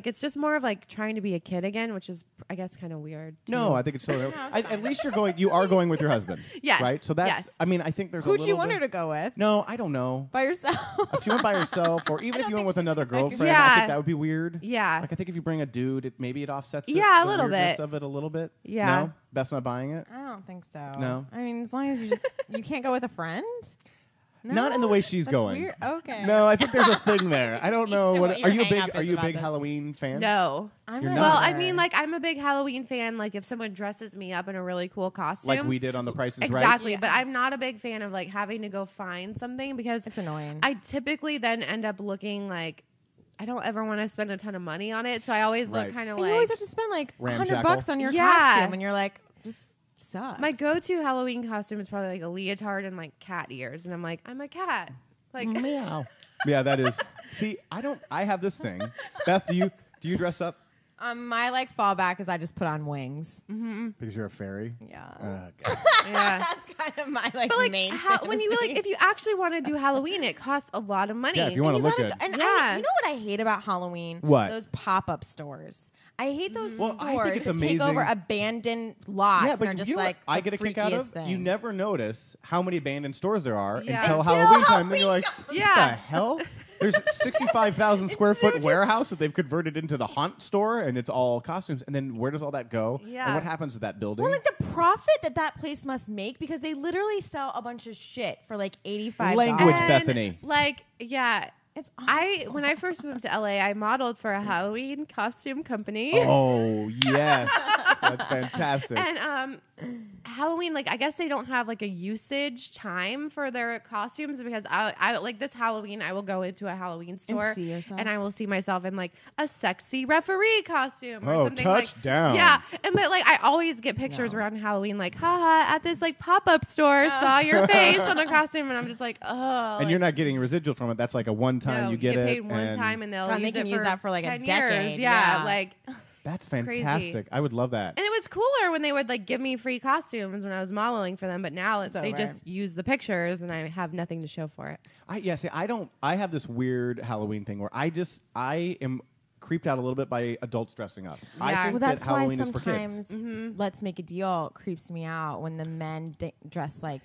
Speaker 3: it's just more of like trying to be a kid again, which is I guess kind of weird. Too.
Speaker 2: No, I think it's so. At least you are going with your husband.
Speaker 3: Yes,
Speaker 2: Right. So that's.
Speaker 3: yes.
Speaker 2: I mean, I think there's.
Speaker 1: Who'd
Speaker 2: a
Speaker 1: you
Speaker 2: little
Speaker 1: want
Speaker 2: bit-
Speaker 1: her to go with?
Speaker 2: No, I don't know.
Speaker 1: By yourself?
Speaker 2: If you went by yourself, or even if you went with another girlfriend, I
Speaker 3: Yeah.
Speaker 2: think that would be weird.
Speaker 3: Yeah.
Speaker 2: Like I think if you bring a dude, maybe it offsets.
Speaker 3: Yeah, a
Speaker 2: the
Speaker 3: little
Speaker 2: weirdness
Speaker 3: bit.
Speaker 2: of it a little bit.
Speaker 3: Yeah.
Speaker 2: No, Beth's not buying it.
Speaker 1: I don't think so.
Speaker 2: No?
Speaker 1: I mean, as long as you can't go with a friend. No?
Speaker 2: Not in the way she's
Speaker 1: That's
Speaker 2: going.
Speaker 1: Weird. Okay.
Speaker 2: No, I think there's a thing there. I don't know.
Speaker 1: So what
Speaker 2: Are
Speaker 1: your
Speaker 2: you a
Speaker 1: hang
Speaker 2: big?
Speaker 1: up
Speaker 2: Are
Speaker 1: is
Speaker 2: you a
Speaker 1: about
Speaker 2: big
Speaker 1: this.
Speaker 2: Halloween fan?
Speaker 3: No.
Speaker 1: I'm
Speaker 2: You're
Speaker 1: not
Speaker 2: not.
Speaker 3: Well, I
Speaker 1: either.
Speaker 3: mean, like I'm a big Halloween fan. Like if someone dresses me up in a really cool costume,
Speaker 2: Like we did on The Price is Right.
Speaker 3: exactly.
Speaker 1: Yeah.
Speaker 3: But I'm not a big fan of like having to go find something because
Speaker 1: It's annoying.
Speaker 3: I typically then end up looking like I don't ever want to spend a ton of money on it. So I always
Speaker 2: Right.
Speaker 3: look kind of
Speaker 1: and
Speaker 3: like
Speaker 1: you always have to spend like
Speaker 2: Ramshackle.
Speaker 1: $100 on your
Speaker 3: Yeah.
Speaker 1: costume, and you're like, this sucks.
Speaker 3: my go-to Halloween costume is probably like a leotard and like cat ears, and I'm like I'm a cat. Like
Speaker 2: Meow. Yeah, that is. See, I have this thing. Beth, do you dress up
Speaker 1: my like fallback is I just put on wings.
Speaker 2: because you're a fairy?
Speaker 1: Yeah.
Speaker 2: God.
Speaker 3: yeah.
Speaker 1: That's kind of my like
Speaker 3: But like
Speaker 1: main.
Speaker 3: when you like
Speaker 1: fantasy.
Speaker 3: if you actually want to do Halloween, it costs a lot of money.
Speaker 2: Yeah, if you want to look
Speaker 1: gotta
Speaker 2: good.
Speaker 1: go- and
Speaker 3: Yeah.
Speaker 1: you know what I hate about Halloween?
Speaker 2: What?
Speaker 1: Those pop-up stores. I hate those
Speaker 2: Well, I think
Speaker 1: stores
Speaker 2: it's
Speaker 1: that take
Speaker 2: amazing.
Speaker 1: over abandoned lots
Speaker 2: Yeah,
Speaker 1: and
Speaker 2: but
Speaker 1: are just
Speaker 2: you know
Speaker 1: like
Speaker 2: what I
Speaker 1: the
Speaker 2: get a kick out
Speaker 1: freakiest
Speaker 2: of?
Speaker 1: thing.
Speaker 2: You never notice how many abandoned stores there are
Speaker 3: Yeah.
Speaker 2: until
Speaker 1: Until
Speaker 2: Halloween time. Then you're like,
Speaker 1: Halloween
Speaker 2: what
Speaker 3: Yeah.
Speaker 2: the hell? There's 65,000 square foot warehouse that they've converted into the haunt store, and it's all costumes. And then where does all that go?
Speaker 3: Yeah.
Speaker 2: And what happens to that building?
Speaker 1: Well, like the profit that place must make because they literally sell a bunch of shit for like $85.
Speaker 2: Language,
Speaker 3: And,
Speaker 2: Bethany.
Speaker 3: Like yeah.
Speaker 1: It's
Speaker 3: When I first moved to LA, I modeled for a Halloween costume company.
Speaker 2: Oh, yes. That's fantastic.
Speaker 3: And Halloween, like I guess they don't have like a usage time for their costumes because I like this Halloween I will go into a Halloween store
Speaker 1: see yourself.
Speaker 3: and I will see myself in like a sexy referee costume or
Speaker 2: Oh,
Speaker 3: something
Speaker 2: touchdown.
Speaker 3: like yeah. And but like I always get pictures around Halloween like haha at this like pop-up store saw your face on a costume and I'm just like oh
Speaker 2: And you're not getting residual from it. That's like a one time
Speaker 3: no,
Speaker 2: you get
Speaker 3: paid
Speaker 2: it.
Speaker 3: one
Speaker 2: and
Speaker 3: time and they'll
Speaker 1: God,
Speaker 3: use
Speaker 1: they can
Speaker 3: it
Speaker 1: use
Speaker 3: for
Speaker 1: that for, like, a
Speaker 3: 10
Speaker 1: decade.
Speaker 3: years. Yeah,
Speaker 1: Yeah.
Speaker 3: like
Speaker 2: That's
Speaker 3: crazy.
Speaker 2: fantastic. I would love that.
Speaker 3: and it was cooler when they would like give me free costumes when I was modeling for them, but now they
Speaker 1: over.
Speaker 3: just use the pictures and I have nothing to show for it.
Speaker 2: I have this weird Halloween thing where I am creeped out a little bit by adults dressing up. I
Speaker 3: Yeah.
Speaker 2: think
Speaker 1: Well, that's
Speaker 2: that Halloween
Speaker 1: why
Speaker 2: is for kids.
Speaker 1: sometimes Let's Make a Deal creeps me out when the men dress like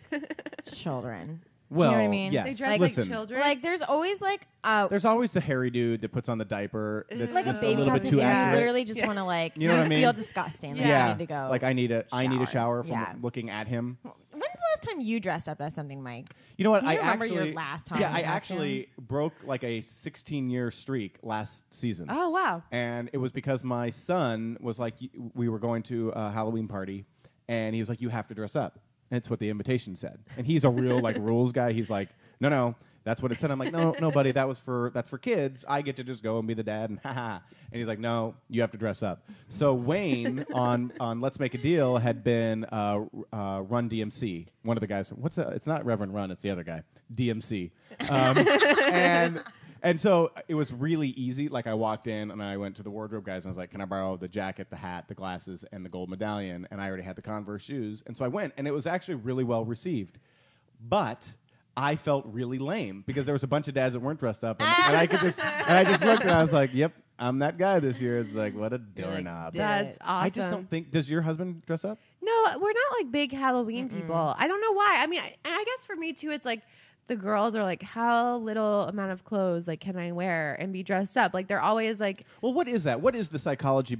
Speaker 1: children.
Speaker 2: Well,
Speaker 1: Do you know what I mean?
Speaker 2: yes.
Speaker 3: They dress
Speaker 2: Listen,
Speaker 3: like children.
Speaker 1: Like there's always like
Speaker 2: there's always the hairy dude that puts on the diaper that's
Speaker 1: like a
Speaker 2: just
Speaker 1: baby
Speaker 2: little bit
Speaker 1: costume.
Speaker 2: too
Speaker 1: and
Speaker 2: accurate.
Speaker 1: You literally just want to like
Speaker 2: You know what I mean?
Speaker 1: feel disgusting. Like,
Speaker 3: Yeah.
Speaker 1: I need to go.
Speaker 2: Like I need a shower from
Speaker 1: Yeah.
Speaker 2: looking at him.
Speaker 1: When's the last time you dressed up as something, Mike?
Speaker 2: You know what?
Speaker 1: Can you
Speaker 2: I
Speaker 1: remember
Speaker 2: actually
Speaker 1: your last
Speaker 2: Yeah,
Speaker 1: Halloween
Speaker 2: I
Speaker 1: costume?
Speaker 2: actually broke like a 16-year streak last season.
Speaker 3: oh wow.
Speaker 2: And it was because my son was like, we were going to a Halloween party, and he was like, you have to dress up. And it's what the invitation said. And he's a real like rules guy. He's like, no, that's what it said. I'm like, no, buddy, that's for kids. I get to just go and be the dad and haha. And he's like, no, you have to dress up. So Wayne on Let's Make a Deal had been Run DMC, one of the guys. It's not Reverend Run, it's the other guy, DMC. And so it was really easy. Like I walked in and I went to the wardrobe guys and I was like, can I borrow the jacket, the hat, the glasses, and the gold medallion? And I already had the Converse shoes. And so I went, and it was actually really well received. But I felt really lame because there was a bunch of dads that weren't dressed up, and I just looked and I was like, "Yep, I'm that guy this year. It's like, what a doorknob.
Speaker 3: That's awesome.
Speaker 2: I just don't think. Does your husband dress up?
Speaker 3: No, we're not like big Halloween people. I don't know why. I mean, and I guess for me too, it's like the girls are like, how little amount of clothes like can I wear and be dressed up? Like they're always like,
Speaker 2: well, what is that? What is the psychology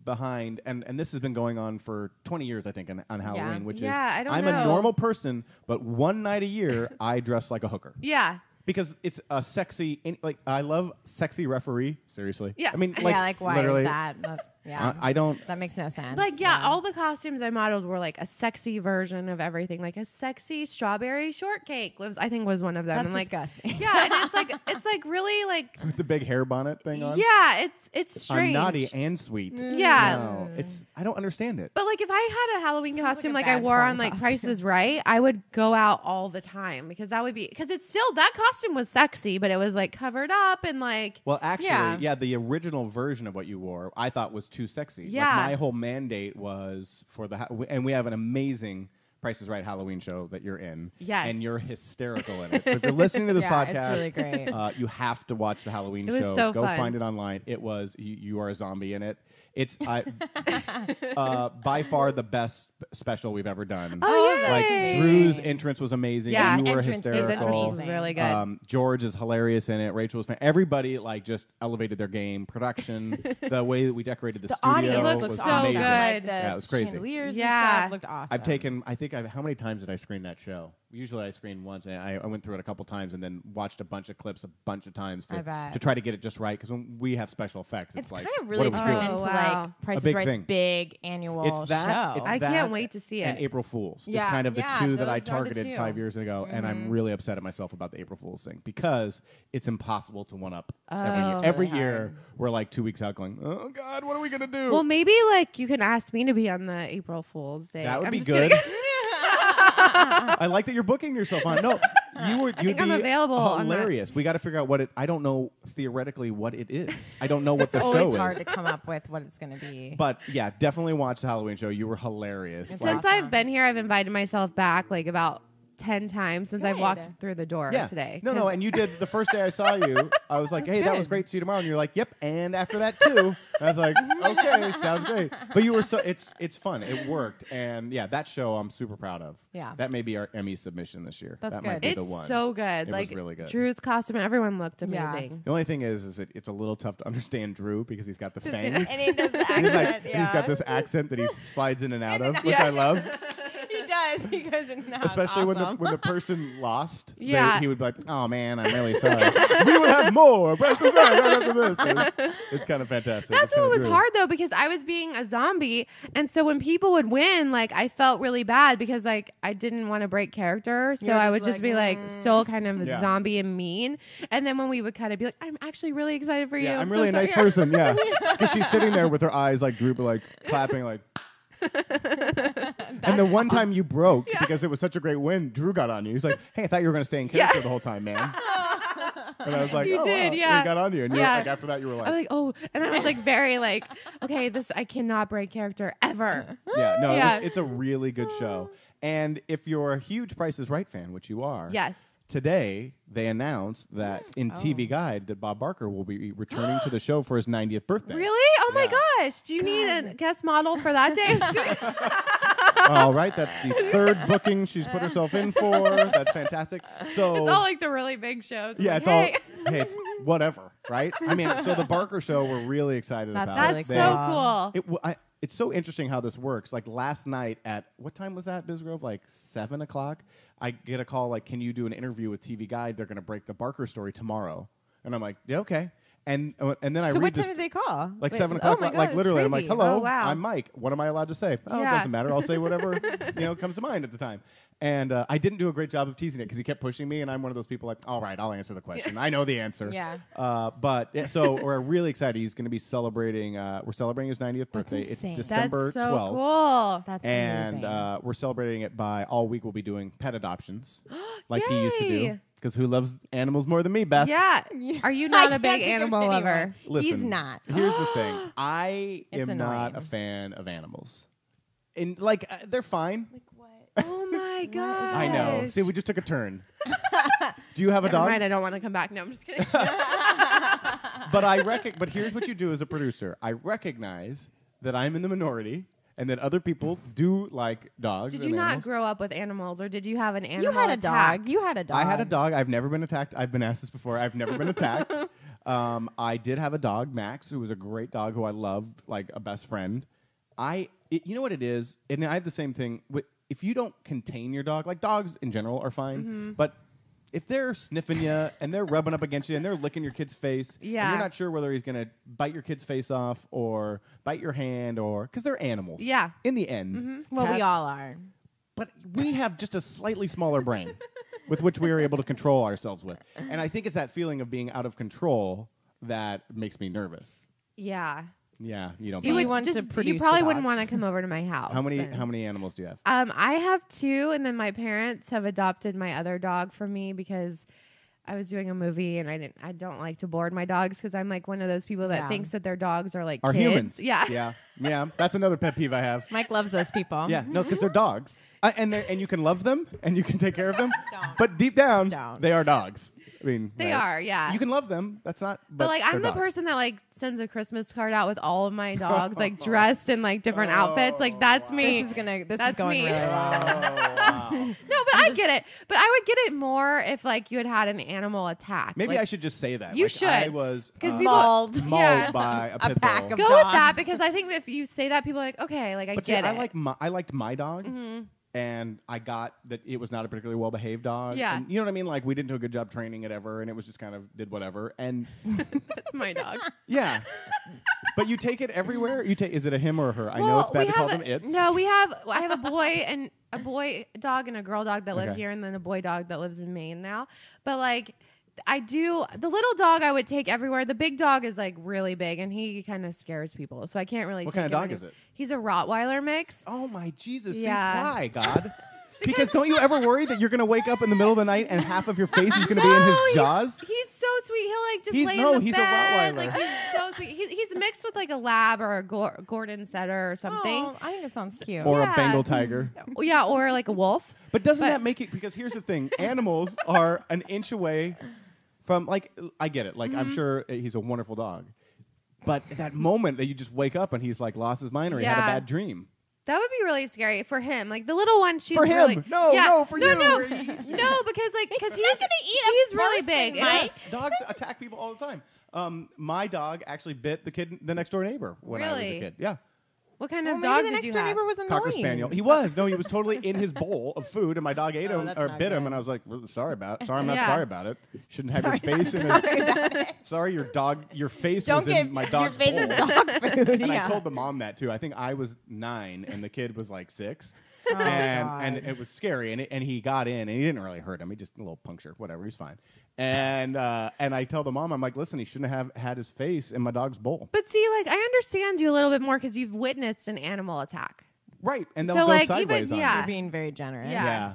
Speaker 2: behind? And this has been going on for 20 years, I think, on Halloween. Which is,
Speaker 3: I don't
Speaker 2: I'm
Speaker 3: know.
Speaker 2: a normal person, but one night a year I dress like a hooker.
Speaker 3: Yeah.
Speaker 2: Because it's a sexy, like I love sexy referee. Seriously,
Speaker 3: Yeah.
Speaker 2: I mean, like,
Speaker 1: yeah, like why
Speaker 2: literally,
Speaker 1: is that? Yeah,
Speaker 2: I don't.
Speaker 1: That makes no sense.
Speaker 3: Like, all the costumes I modeled were like a sexy version of everything. Like a sexy strawberry shortcake I think was one of them.
Speaker 1: That's
Speaker 3: and like,
Speaker 1: disgusting.
Speaker 3: Yeah, and it's like really like
Speaker 2: With the big hair bonnet thing on.
Speaker 3: yeah, it's strange.
Speaker 2: I'm naughty and sweet.
Speaker 3: Yeah.
Speaker 2: No, I don't understand it.
Speaker 3: But like if I had a Halloween
Speaker 1: Sounds
Speaker 3: costume
Speaker 1: like
Speaker 3: like,
Speaker 1: a
Speaker 3: I
Speaker 1: bad
Speaker 3: wore
Speaker 1: porn
Speaker 3: on like
Speaker 1: costume.
Speaker 3: Price is Right, I would go out all the time because it's still that costume was sexy, but it was like covered up and like
Speaker 2: Well, actually,
Speaker 1: Yeah.
Speaker 2: yeah, the original version of what you wore, I thought was too sexy.
Speaker 3: Yeah.
Speaker 2: Like, my whole mandate was for and we have an amazing Price is Right Halloween show that you're in.
Speaker 3: Yes.
Speaker 2: And you're hysterical in it. So if you're listening to this
Speaker 1: Yeah,
Speaker 2: podcast,
Speaker 1: it's really great.
Speaker 2: You have to watch the Halloween
Speaker 3: It was
Speaker 2: show.
Speaker 3: so
Speaker 2: Go
Speaker 3: fun.
Speaker 2: find it online. It was, you are a zombie in it. It's by far the best special we've ever done.
Speaker 3: oh
Speaker 2: Like
Speaker 3: yay.
Speaker 2: Drew's entrance was amazing.
Speaker 3: Yeah.
Speaker 2: You were
Speaker 1: His entrance was
Speaker 2: hysterical.
Speaker 3: was really good.
Speaker 2: George is hilarious in it. Rachel was everybody like just elevated their game. Production, the way that we decorated the studio
Speaker 1: audience
Speaker 3: looks
Speaker 2: was
Speaker 3: so
Speaker 2: amazing.
Speaker 3: good.
Speaker 1: Like the
Speaker 2: Yeah, it was crazy.
Speaker 1: chandeliers
Speaker 3: Yeah.
Speaker 1: and stuff looked awesome.
Speaker 2: How many times did I screen that show? Usually I screened once, and I went through it a couple times, and then watched a bunch of clips a bunch of times
Speaker 1: I bet.
Speaker 2: to try to get it just right. Because when we have special effects,
Speaker 1: It's
Speaker 2: like,
Speaker 1: kind of
Speaker 2: what
Speaker 1: really
Speaker 2: are we
Speaker 1: turned
Speaker 2: doing?
Speaker 1: into
Speaker 3: wow.
Speaker 1: like Price
Speaker 2: A
Speaker 1: is
Speaker 2: big
Speaker 1: Right's
Speaker 2: thing.
Speaker 1: big annual
Speaker 2: It's that.
Speaker 1: show.
Speaker 2: It's
Speaker 3: I
Speaker 2: that
Speaker 3: can't wait to see
Speaker 2: and
Speaker 3: it.
Speaker 2: April Fools.
Speaker 1: Yeah,
Speaker 2: It's kind of the
Speaker 1: yeah,
Speaker 2: two that I
Speaker 1: those are the
Speaker 2: targeted
Speaker 1: two.
Speaker 2: 5 years ago, and I'm really upset at myself about the April Fools thing because it's impossible to one up every year.
Speaker 3: it's
Speaker 2: Every
Speaker 1: really
Speaker 2: year
Speaker 1: hard.
Speaker 2: we're like 2 weeks out, going, "Oh God, what are we gonna do?"
Speaker 3: Well, maybe like you can ask me to be on the April Fool's Day.
Speaker 2: that would
Speaker 3: I'm
Speaker 2: be
Speaker 3: just
Speaker 2: good.
Speaker 3: kidding.
Speaker 2: I like that you're booking yourself on. No, you'd
Speaker 3: think I'm
Speaker 2: be
Speaker 3: available on that.
Speaker 2: hilarious. We got to figure out what it. I don't know theoretically what it is. I don't know what
Speaker 1: It's
Speaker 2: the
Speaker 1: always
Speaker 2: show
Speaker 1: hard
Speaker 2: is.
Speaker 1: to come up with what it's going to be.
Speaker 2: But yeah, definitely watch the Halloween show. You were hilarious.
Speaker 1: It's
Speaker 2: Like,
Speaker 3: Since I've been here, I've invited myself back like about 10 times since I've
Speaker 1: Good.
Speaker 3: walked through the door
Speaker 2: yeah.
Speaker 3: today.
Speaker 2: No,
Speaker 3: 'Cause-
Speaker 2: and you did the first day I saw you. I was like,
Speaker 1: That's
Speaker 2: "Hey, that
Speaker 1: good.
Speaker 2: was great to see you tomorrow." And you're like, "Yep." And after that too, I was like, "Okay, sounds great." But you were it's fun. It worked, and yeah, that show I'm super proud of.
Speaker 1: Yeah.
Speaker 2: that may be our Emmy submission this year.
Speaker 1: That's
Speaker 2: that might
Speaker 1: good.
Speaker 2: be
Speaker 3: it's
Speaker 2: the one.
Speaker 3: so good.
Speaker 2: It was
Speaker 3: like
Speaker 2: really good.
Speaker 3: Drew's costume, everyone looked
Speaker 1: Yeah.
Speaker 3: amazing.
Speaker 2: The only thing is that it's a little tough to understand Drew because he's got the fangs.
Speaker 1: and he does the
Speaker 2: He's
Speaker 1: accent.
Speaker 2: like,
Speaker 1: yeah.
Speaker 2: he's got this accent that he slides in and out of, which
Speaker 3: Yeah.
Speaker 2: I love.
Speaker 1: He does. He goes in now.
Speaker 2: Especially
Speaker 1: awesome.
Speaker 2: when the person lost,
Speaker 3: Yeah.
Speaker 2: he would be like, "Oh man, I'm really sorry. We would have more. Press this right after this." It's kind of fantastic.
Speaker 3: That's
Speaker 2: It's kinda
Speaker 3: what was
Speaker 2: Drew.
Speaker 3: hard though, because I was being a zombie, and so when people would win, like I felt really bad because like I didn't want to break character, so
Speaker 1: You were
Speaker 3: I
Speaker 1: just
Speaker 3: would just
Speaker 1: like,
Speaker 3: be like still kind of
Speaker 2: Yeah.
Speaker 3: zombie and mean, and then when we would kind of be like, I'm actually really excited for you.
Speaker 2: Yeah, I'm
Speaker 3: so
Speaker 2: really a
Speaker 3: sorry."
Speaker 2: nice person. Yeah, because she's sitting there with her eyes like drooping, like clapping, like. And the one time you broke because it was such a great win, Drew got on you. He's like, "Hey, I thought you were going to stay in character the whole time, man." And I was like,
Speaker 3: You
Speaker 2: "Oh,
Speaker 3: did,
Speaker 2: wow."
Speaker 3: yeah.
Speaker 2: He got on you, and you were
Speaker 3: Yeah.
Speaker 2: like, after that, you were
Speaker 3: I'm
Speaker 2: like,
Speaker 3: like, oh, and I was like very like, okay, this I cannot break character ever.
Speaker 2: "Yeah, no,
Speaker 3: Yeah.
Speaker 2: it's a really good show." And if you're a huge Price is Right fan, which you are,
Speaker 3: Yes.
Speaker 2: today they announced that in TV Guide that Bob Barker will be returning to the show for his 90th birthday.
Speaker 3: Really? Oh my
Speaker 2: Yeah.
Speaker 3: gosh! Do you need a guest model for that day? I'm just kidding.
Speaker 2: All right, that's the third booking she's put herself in for. That's fantastic. So
Speaker 3: It's all like the really big shows. I'm
Speaker 2: yeah,
Speaker 3: like,
Speaker 2: it's
Speaker 3: hey.
Speaker 2: all hey, it's whatever, right? I mean, so the Barker show we're really excited
Speaker 1: That's
Speaker 2: about.
Speaker 1: really
Speaker 3: That's
Speaker 2: They-
Speaker 3: so cool.
Speaker 2: it's so interesting how this works. Like last night at what time was that, Bisgrove? Like 7 o'clock. I get a call like, "Can you do an interview with TV Guide? They're going to break the Barker story tomorrow." And I'm like, "Yeah, okay." And then I
Speaker 1: So
Speaker 2: read
Speaker 1: what
Speaker 2: this
Speaker 1: time did they call?
Speaker 2: like
Speaker 1: Wait,
Speaker 2: 7 o'clock.
Speaker 1: Oh my God,
Speaker 2: like
Speaker 1: that's
Speaker 2: literally, I'm like,
Speaker 1: crazy.
Speaker 2: "Hello,
Speaker 3: Oh, wow.
Speaker 2: I'm Mike. What am I allowed to say?" "Oh,
Speaker 3: Yeah.
Speaker 2: it doesn't matter. I'll say whatever comes to mind at the time." And I didn't do a great job of teasing it because he kept pushing me, and I'm one of those people like, "All right, I'll answer the question. I know the answer."
Speaker 1: Yeah.
Speaker 2: So we're really excited. He's going to be celebrating. We're celebrating his 90th
Speaker 1: That's
Speaker 2: birthday.
Speaker 1: insane.
Speaker 2: It's
Speaker 3: That's
Speaker 2: December
Speaker 3: so
Speaker 2: 12th.
Speaker 3: cool.
Speaker 1: That's
Speaker 2: And
Speaker 1: amazing.
Speaker 2: we're celebrating it by all week. We'll be doing pet adoptions, like he used to do.
Speaker 3: Yay.
Speaker 2: Because who loves animals more than me, Beth?
Speaker 3: Yeah. Are you
Speaker 1: I
Speaker 3: not a
Speaker 1: can't
Speaker 3: big
Speaker 1: think of
Speaker 3: animal
Speaker 1: anyone.
Speaker 3: lover?
Speaker 2: Listen,
Speaker 1: He's not.
Speaker 2: Here's the thing. I
Speaker 1: It's
Speaker 2: am not
Speaker 1: annoying.
Speaker 2: a fan of animals. And like they're fine.
Speaker 3: Oh my gosh.
Speaker 2: I know. See, we just took a turn. Do you have a
Speaker 3: Never
Speaker 2: dog?
Speaker 3: mind, I don't want to come back. No, I'm just kidding.
Speaker 2: But here's what you do as a producer. I recognize that I'm in the minority and that other people do like dogs.
Speaker 3: Did
Speaker 2: and
Speaker 3: you not
Speaker 2: animals.
Speaker 3: grow up with animals, or did you have an animal?
Speaker 1: You had a
Speaker 3: attack?
Speaker 1: dog. You had a dog.
Speaker 2: I had a dog. I've never been attacked. I've been asked this before. I've never been attacked. I did have a dog, Max, who was a great dog who I loved, like a best friend. You know what it is? And I have the same thing. If you don't contain your dog, like dogs in general are fine, but if they're sniffing you and they're rubbing up against you and they're licking your kid's face, and you're not sure whether he's going to bite your kid's face off or bite your hand, or because they're animals.
Speaker 3: Yeah.
Speaker 2: In the end.
Speaker 1: Well, we
Speaker 2: cats-
Speaker 1: all are.
Speaker 2: But we have just a slightly smaller brain with which we are able to control ourselves with. And I think it's that feeling of being out of control that makes me nervous.
Speaker 3: Yeah.
Speaker 2: Yeah, you don't.
Speaker 1: So
Speaker 2: buy
Speaker 1: you
Speaker 2: it.
Speaker 1: want to
Speaker 3: You
Speaker 1: produce
Speaker 3: probably
Speaker 1: the
Speaker 3: wouldn't
Speaker 1: dog.
Speaker 3: want to come over to my house.
Speaker 2: How
Speaker 3: then.
Speaker 2: many animals do you have?
Speaker 3: I have 2, and then my parents have adopted my other dog from me because I was doing a movie, and I don't like to board my dogs because I'm like one of those people that
Speaker 1: Yeah.
Speaker 3: thinks that their dogs are like
Speaker 2: Are
Speaker 3: kids.
Speaker 2: humans?
Speaker 3: Yeah.
Speaker 2: Yeah. That's another pet peeve I have.
Speaker 1: Mike loves those people.
Speaker 2: Yeah, no, because they're dogs, and you can love them and you can take care of them,
Speaker 1: Don't.
Speaker 2: but deep down
Speaker 1: Don't.
Speaker 2: they are dogs. I mean,
Speaker 3: They
Speaker 2: right?
Speaker 3: are, yeah.
Speaker 2: You can love them. That's not.
Speaker 3: But like I'm
Speaker 2: they're
Speaker 3: the
Speaker 2: dogs.
Speaker 3: person that like sends a Christmas card out with all of my dogs like dressed in like different outfits. Like that's me.
Speaker 1: This is
Speaker 3: That's
Speaker 1: going
Speaker 3: me.
Speaker 1: really well.
Speaker 2: Wow.
Speaker 3: No, but I get it. But I would get it more if like you had an animal attack.
Speaker 2: Maybe
Speaker 3: like,
Speaker 2: I should just say that.
Speaker 3: You
Speaker 2: Like,
Speaker 3: should.
Speaker 2: I was
Speaker 3: 'Cause people-
Speaker 1: Mauled.
Speaker 2: mauled
Speaker 3: Yeah.
Speaker 2: by a pit
Speaker 1: pack
Speaker 2: bull.
Speaker 1: of
Speaker 3: go with that
Speaker 1: dogs.
Speaker 3: because I think that if you say that, people are like, okay, like I
Speaker 2: But
Speaker 3: get
Speaker 2: see,
Speaker 3: it.
Speaker 2: I liked my dog, and I got that it was not a particularly well behaved dog.
Speaker 3: Yeah.
Speaker 2: And you know what I mean? Like we didn't do a good job training it ever, and it was just kind of did whatever. And
Speaker 3: That's my dog.
Speaker 2: yeah, but you take it everywhere. Is it a him or a her? I know it's bad to call them it's.
Speaker 3: No, I have a boy dog and a girl dog that live
Speaker 2: Okay.
Speaker 3: here, and then a boy dog that lives in Maine now. But like, the little dog I would take everywhere. The big dog is like really big, and he kind of scares people, so I can't really.
Speaker 2: What
Speaker 3: take
Speaker 2: kind of
Speaker 3: him
Speaker 2: dog is it?
Speaker 3: He's a Rottweiler mix.
Speaker 2: Oh my Jesus!
Speaker 3: Yeah.
Speaker 2: See, why God? Because don't you ever worry that you're going to wake up in the middle of the night and half of your face is going to be in his jaws?
Speaker 3: He's so sweet. He'll like just
Speaker 2: He's-
Speaker 3: lay
Speaker 2: no,
Speaker 3: in the
Speaker 2: he's a
Speaker 3: bed.
Speaker 2: Rottweiler.
Speaker 3: Like he's so sweet. He's mixed with like a lab or a Gordon Setter or something.
Speaker 1: Oh, I think it sounds cute.
Speaker 2: Or
Speaker 3: Yeah.
Speaker 2: a Bengal tiger?
Speaker 3: Yeah, or like a wolf.
Speaker 2: But doesn't
Speaker 3: But-
Speaker 2: that make it? Because here's the thing: animals are an inch away from. Like, I get it. Like,
Speaker 3: Mm-hmm.
Speaker 2: I'm sure he's a wonderful dog, but that moment that you just wake up and he's like lost his mind or he had a
Speaker 3: Yeah.
Speaker 2: bad dream.
Speaker 3: That would be really scary for him. Like the little one, she's
Speaker 2: For him.
Speaker 3: really
Speaker 2: No,
Speaker 3: yeah.
Speaker 2: no, for you.
Speaker 3: No,
Speaker 2: Where he eats you.
Speaker 3: no, because he's
Speaker 1: a
Speaker 3: really
Speaker 1: person,
Speaker 3: big.
Speaker 1: Mike.
Speaker 2: Yes, dogs attack people all the time. My dog actually bit the next door neighbor when I was a
Speaker 3: Really?
Speaker 2: kid. Yeah.
Speaker 3: What kind
Speaker 1: Well,
Speaker 3: of
Speaker 1: maybe
Speaker 3: dog
Speaker 1: the
Speaker 3: did
Speaker 1: next
Speaker 3: you
Speaker 1: door
Speaker 3: have?
Speaker 1: neighbor was annoying.
Speaker 2: Cocker spaniel. He was. No, he was totally in his bowl of food, and my dog ate
Speaker 1: Oh,
Speaker 2: him
Speaker 1: that's
Speaker 2: or
Speaker 1: not
Speaker 2: bit him,
Speaker 1: good.
Speaker 2: and I was like, well, "Sorry about it. Sorry, I'm not
Speaker 3: Yeah.
Speaker 2: sorry about it. Shouldn't have your face in it. Sorry, your face
Speaker 1: Don't
Speaker 2: was
Speaker 1: get
Speaker 2: in my
Speaker 1: your
Speaker 2: dog's
Speaker 1: face
Speaker 2: bowl."
Speaker 1: in dog food.
Speaker 2: And
Speaker 1: yeah.
Speaker 2: I told the mom that too. I think I was 9 and the kid was like 6.
Speaker 1: Oh,
Speaker 2: and
Speaker 1: God.
Speaker 2: it was scary, and he got in, and he didn't really hurt him. He just a little puncture, whatever. He's fine. And I tell the mom, I'm like, listen, he shouldn't have had his face in my dog's bowl.
Speaker 3: But see, like I understand you a little bit more because you've witnessed an animal attack.
Speaker 2: Right, and they'll
Speaker 3: So,
Speaker 2: go
Speaker 3: like,
Speaker 2: sideways
Speaker 3: even-
Speaker 2: on
Speaker 3: yeah.
Speaker 2: you.
Speaker 1: You're being very generous.
Speaker 3: Yeah.
Speaker 2: Yeah.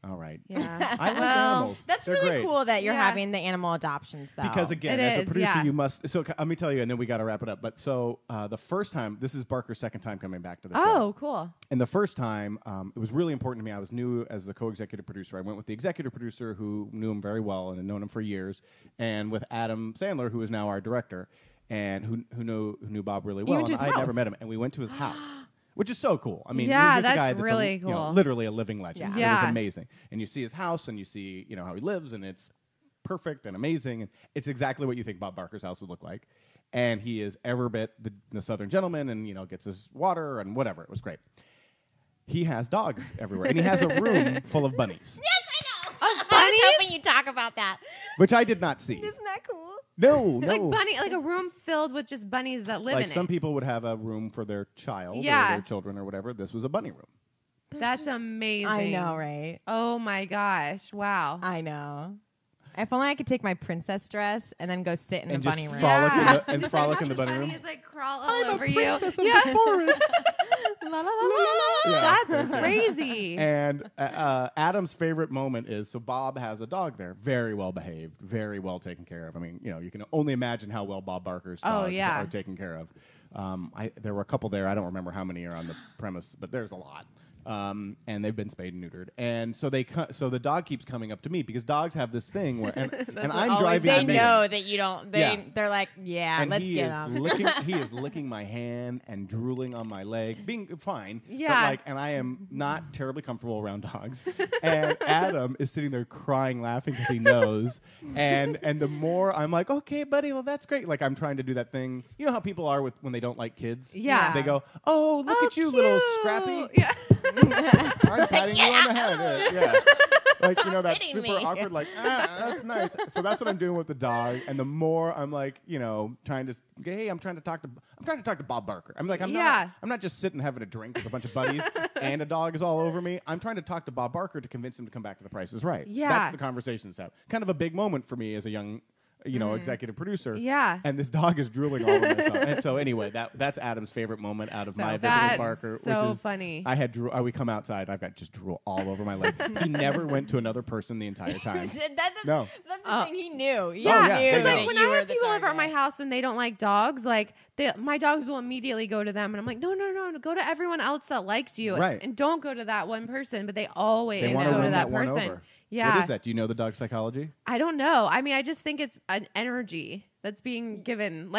Speaker 2: All right.
Speaker 3: Yeah.
Speaker 2: I like
Speaker 3: Well,
Speaker 2: animals.
Speaker 1: That's
Speaker 2: They're
Speaker 1: really
Speaker 2: great.
Speaker 1: cool that you're
Speaker 3: Yeah.
Speaker 1: having the animal adoption stuff.
Speaker 2: Because again,
Speaker 3: It
Speaker 2: as a
Speaker 3: is,
Speaker 2: producer,
Speaker 3: yeah.
Speaker 2: you must. So let me tell you, and then we got to wrap it up. But so the first time, this is Barker's second time coming back to the show.
Speaker 3: Oh, cool.
Speaker 2: And the first time, it was really important to me. I was new as the co-executive producer. I went with the executive producer who knew him very well and had known him for years, and with Adam Sandler, who is now our director, and who knew Bob really well.
Speaker 1: went to
Speaker 2: And
Speaker 1: his
Speaker 2: I had never
Speaker 1: house.
Speaker 2: met him, and we went to his house. Which is so cool. I mean,
Speaker 3: Yeah,
Speaker 2: here's a
Speaker 3: that's
Speaker 2: guy that's
Speaker 3: really
Speaker 2: you know,
Speaker 3: cool.
Speaker 2: literally a living legend.
Speaker 1: Yeah.
Speaker 2: It was
Speaker 3: Yeah.
Speaker 2: amazing. And you see his house, and you see how he lives, and it's perfect and amazing. And it's exactly what you think Bob Barker's house would look like. And he is ever bit the Southern gentleman, and gets his water and whatever. It was great. He has dogs everywhere, and he has a room full of bunnies,
Speaker 1: Yes, I know.
Speaker 3: Oh,
Speaker 1: I was
Speaker 3: bunnies?
Speaker 1: hoping you'd talk about that.
Speaker 2: which I did not see.
Speaker 1: Isn't that cool?
Speaker 2: No,
Speaker 3: Like a room filled with just bunnies that live
Speaker 2: Like
Speaker 3: in
Speaker 2: some
Speaker 3: it.
Speaker 2: people would have a room for their child or
Speaker 3: Yeah.
Speaker 2: their children or whatever. This was a bunny room.
Speaker 3: That's amazing.
Speaker 1: I know, right?
Speaker 3: Oh my gosh! Wow.
Speaker 1: I know. If only I could take my princess dress and then go sit in
Speaker 2: And
Speaker 1: the
Speaker 2: just
Speaker 1: bunny room.
Speaker 2: frolic
Speaker 3: Yeah.
Speaker 2: and frolic in the bunny room.
Speaker 3: Bunnies like crawl all
Speaker 2: I'm
Speaker 3: over
Speaker 2: a
Speaker 3: you.
Speaker 2: princess of the forest.
Speaker 1: La, la, la, la, la.
Speaker 2: Yeah.
Speaker 3: That's crazy.
Speaker 2: And Adam's favorite moment is, so Bob has a dog there, very well behaved, very well taken care of. I mean, you can only imagine how well Bob Barker's dogs
Speaker 3: yeah.
Speaker 2: are taken care of. There were a couple there. I don't remember how many are on the premise, but there's a lot. and they've been spayed and neutered. And so so the dog keeps coming up to me because dogs have this thing where, and I'm driving.
Speaker 1: They
Speaker 2: the van.
Speaker 1: know that you don't. They're like,
Speaker 2: And
Speaker 1: let's
Speaker 2: he
Speaker 1: get
Speaker 2: is
Speaker 1: them.
Speaker 2: he is licking my hand and drooling on my leg, being fine.
Speaker 3: Yeah.
Speaker 2: But and I am not terribly comfortable around dogs. And Adam is sitting there crying, laughing because he knows. And the more I'm like, okay, buddy, well that's great. Like I'm trying to do that thing. You know how people are when they don't like kids.
Speaker 3: Yeah.
Speaker 2: They go, oh, look at you,
Speaker 3: cute.
Speaker 2: little Scrappy.
Speaker 3: Yeah.
Speaker 2: I'm patting you on the head. Yeah. Like, that
Speaker 1: hitting
Speaker 2: super
Speaker 1: me.
Speaker 2: awkward, like, that's nice. So that's what I'm doing with the dog. And the more I'm like, trying to, hey, I'm trying to talk to Bob Barker. I'm like, I'm not just sitting having a drink with a bunch of buddies and a dog is all over me. I'm trying to talk to Bob Barker to convince him to come back to The Price is Right.
Speaker 3: Yeah.
Speaker 2: That's the conversations have. Kind of a big moment for me as a young executive producer.
Speaker 3: Yeah.
Speaker 2: And this dog is drooling all over myself. And so anyway, that's Adam's favorite moment out of my visit with Barker.
Speaker 3: So
Speaker 2: which is
Speaker 3: funny.
Speaker 2: I had drool. We come outside. I've got just drool all over my leg. He never went to another person the entire time. No.
Speaker 1: That's the thing. He knew.
Speaker 3: Yeah.
Speaker 2: yeah,
Speaker 1: He knew
Speaker 2: they
Speaker 1: that
Speaker 2: know.
Speaker 3: When
Speaker 1: you
Speaker 3: I
Speaker 1: were
Speaker 3: have
Speaker 1: the
Speaker 3: people over at
Speaker 1: target.
Speaker 3: my house and they don't like dogs, my dogs will immediately go to them, and I'm like, no, go to everyone else that likes you,
Speaker 2: Right.
Speaker 3: and don't go to that one person. But they always
Speaker 2: They
Speaker 3: go
Speaker 2: want to
Speaker 3: to
Speaker 2: win
Speaker 3: that
Speaker 2: one
Speaker 3: person.
Speaker 2: over.
Speaker 3: Yeah.
Speaker 2: What is that? Do you know the dog psychology?
Speaker 3: I don't know. I mean, I just think it's an energy that's being given.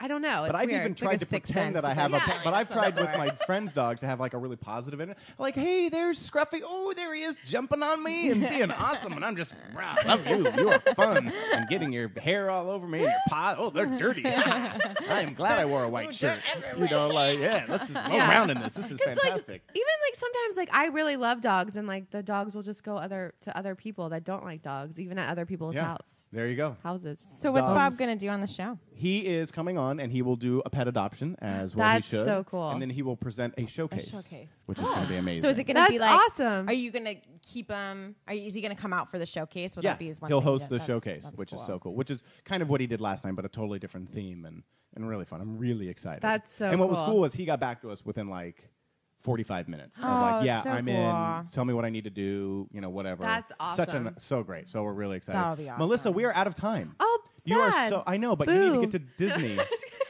Speaker 3: I don't know. It's
Speaker 2: But I've
Speaker 3: weird.
Speaker 2: even
Speaker 1: It's like
Speaker 2: tried
Speaker 1: a
Speaker 2: to
Speaker 1: sixth
Speaker 2: pretend that
Speaker 1: sense.
Speaker 2: I have
Speaker 1: Yeah,
Speaker 2: but I've tried
Speaker 1: that's
Speaker 2: with my friends' dogs to have like a really positive energy. Like, hey, there's Scruffy. Oh, there he is jumping on me and being awesome. And I'm just, wow, I love you. You are fun. And getting your hair all over me and your paws. Oh, they're dirty. I am glad I wore a white shirt. Let's just go around in this. This is fantastic.
Speaker 3: Sometimes I really love dogs, and the dogs will just go to other people that don't like dogs, even at other people's
Speaker 2: There you go.
Speaker 3: houses.
Speaker 1: So what's
Speaker 2: Dogs.
Speaker 1: Bob gonna do on the show?
Speaker 2: He is coming on, and he will do a pet adoption as well.
Speaker 3: That's
Speaker 2: he should.
Speaker 3: so cool.
Speaker 2: And then he will present a showcase,
Speaker 1: showcase.
Speaker 2: which is going to be amazing.
Speaker 1: So is it gonna
Speaker 3: That's
Speaker 1: be like?
Speaker 3: awesome.
Speaker 1: Are you gonna keep him? Is he gonna come out for the showcase? Would
Speaker 2: Yeah,
Speaker 1: that be his one?
Speaker 2: he'll
Speaker 1: thing?
Speaker 2: host
Speaker 1: Yeah,
Speaker 2: the
Speaker 1: that's-
Speaker 2: showcase,
Speaker 1: that's
Speaker 2: which is
Speaker 1: cool.
Speaker 2: so cool. Which is kind of what he did last time, but a totally different theme and really fun. I'm really excited.
Speaker 3: That's so
Speaker 2: And what was
Speaker 3: cool.
Speaker 2: cool was he got back to us within 45 minutes.
Speaker 1: Oh,
Speaker 2: Of
Speaker 1: that's so
Speaker 2: I'm
Speaker 1: cool.
Speaker 2: in. Tell me what I need to do. Whatever.
Speaker 3: That's
Speaker 2: awesome. So great. So we're really excited.
Speaker 1: That'll be awesome.
Speaker 2: Melissa, we are out of time.
Speaker 3: Oh,
Speaker 2: You are
Speaker 3: sad.
Speaker 2: so. I know, but you need to
Speaker 3: Boo.
Speaker 2: get to Disney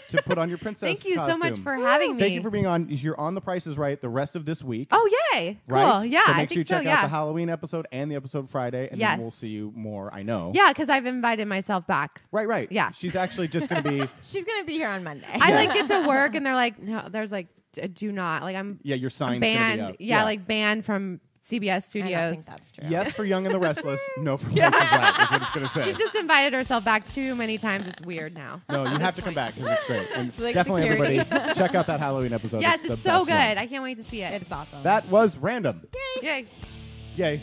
Speaker 2: to put on your princess.
Speaker 3: Thank you so much
Speaker 2: costume.
Speaker 3: for having me.
Speaker 2: Thank you for being on. You're on The Price is Right the rest of this week.
Speaker 3: Oh, yay. Cool.
Speaker 2: Right?
Speaker 3: Yeah,
Speaker 2: So
Speaker 3: I
Speaker 2: make
Speaker 3: think
Speaker 2: sure you check
Speaker 3: so.
Speaker 2: out
Speaker 3: Yeah.
Speaker 2: the Halloween episode and the episode Friday, and
Speaker 3: Yes.
Speaker 2: then we'll see you more. I know.
Speaker 3: Yeah, because I've invited myself back.
Speaker 2: Right.
Speaker 3: Yeah.
Speaker 2: She's actually just going to be.
Speaker 1: She's gonna be here on Monday.
Speaker 3: I get to work and they're like, no, there's do not. I'm
Speaker 2: Yeah, your sign's
Speaker 3: banned.
Speaker 2: going to be up.
Speaker 3: Yeah, banned from CBS
Speaker 1: I don't
Speaker 3: Studios.
Speaker 1: think that's true.
Speaker 2: Yes for Young and the Restless. No for Price is Right. Is what it's going to say.
Speaker 3: She's just invited herself back too many times. It's weird now.
Speaker 2: No, you have to come back because it's great. And
Speaker 1: Like
Speaker 2: definitely,
Speaker 1: security.
Speaker 2: everybody, check out that Halloween episode.
Speaker 3: Yes,
Speaker 2: the
Speaker 3: it's so
Speaker 2: best
Speaker 3: good.
Speaker 2: one.
Speaker 3: I can't wait to see it.
Speaker 1: It's awesome.
Speaker 2: That was random.
Speaker 3: Yay.
Speaker 2: Yay.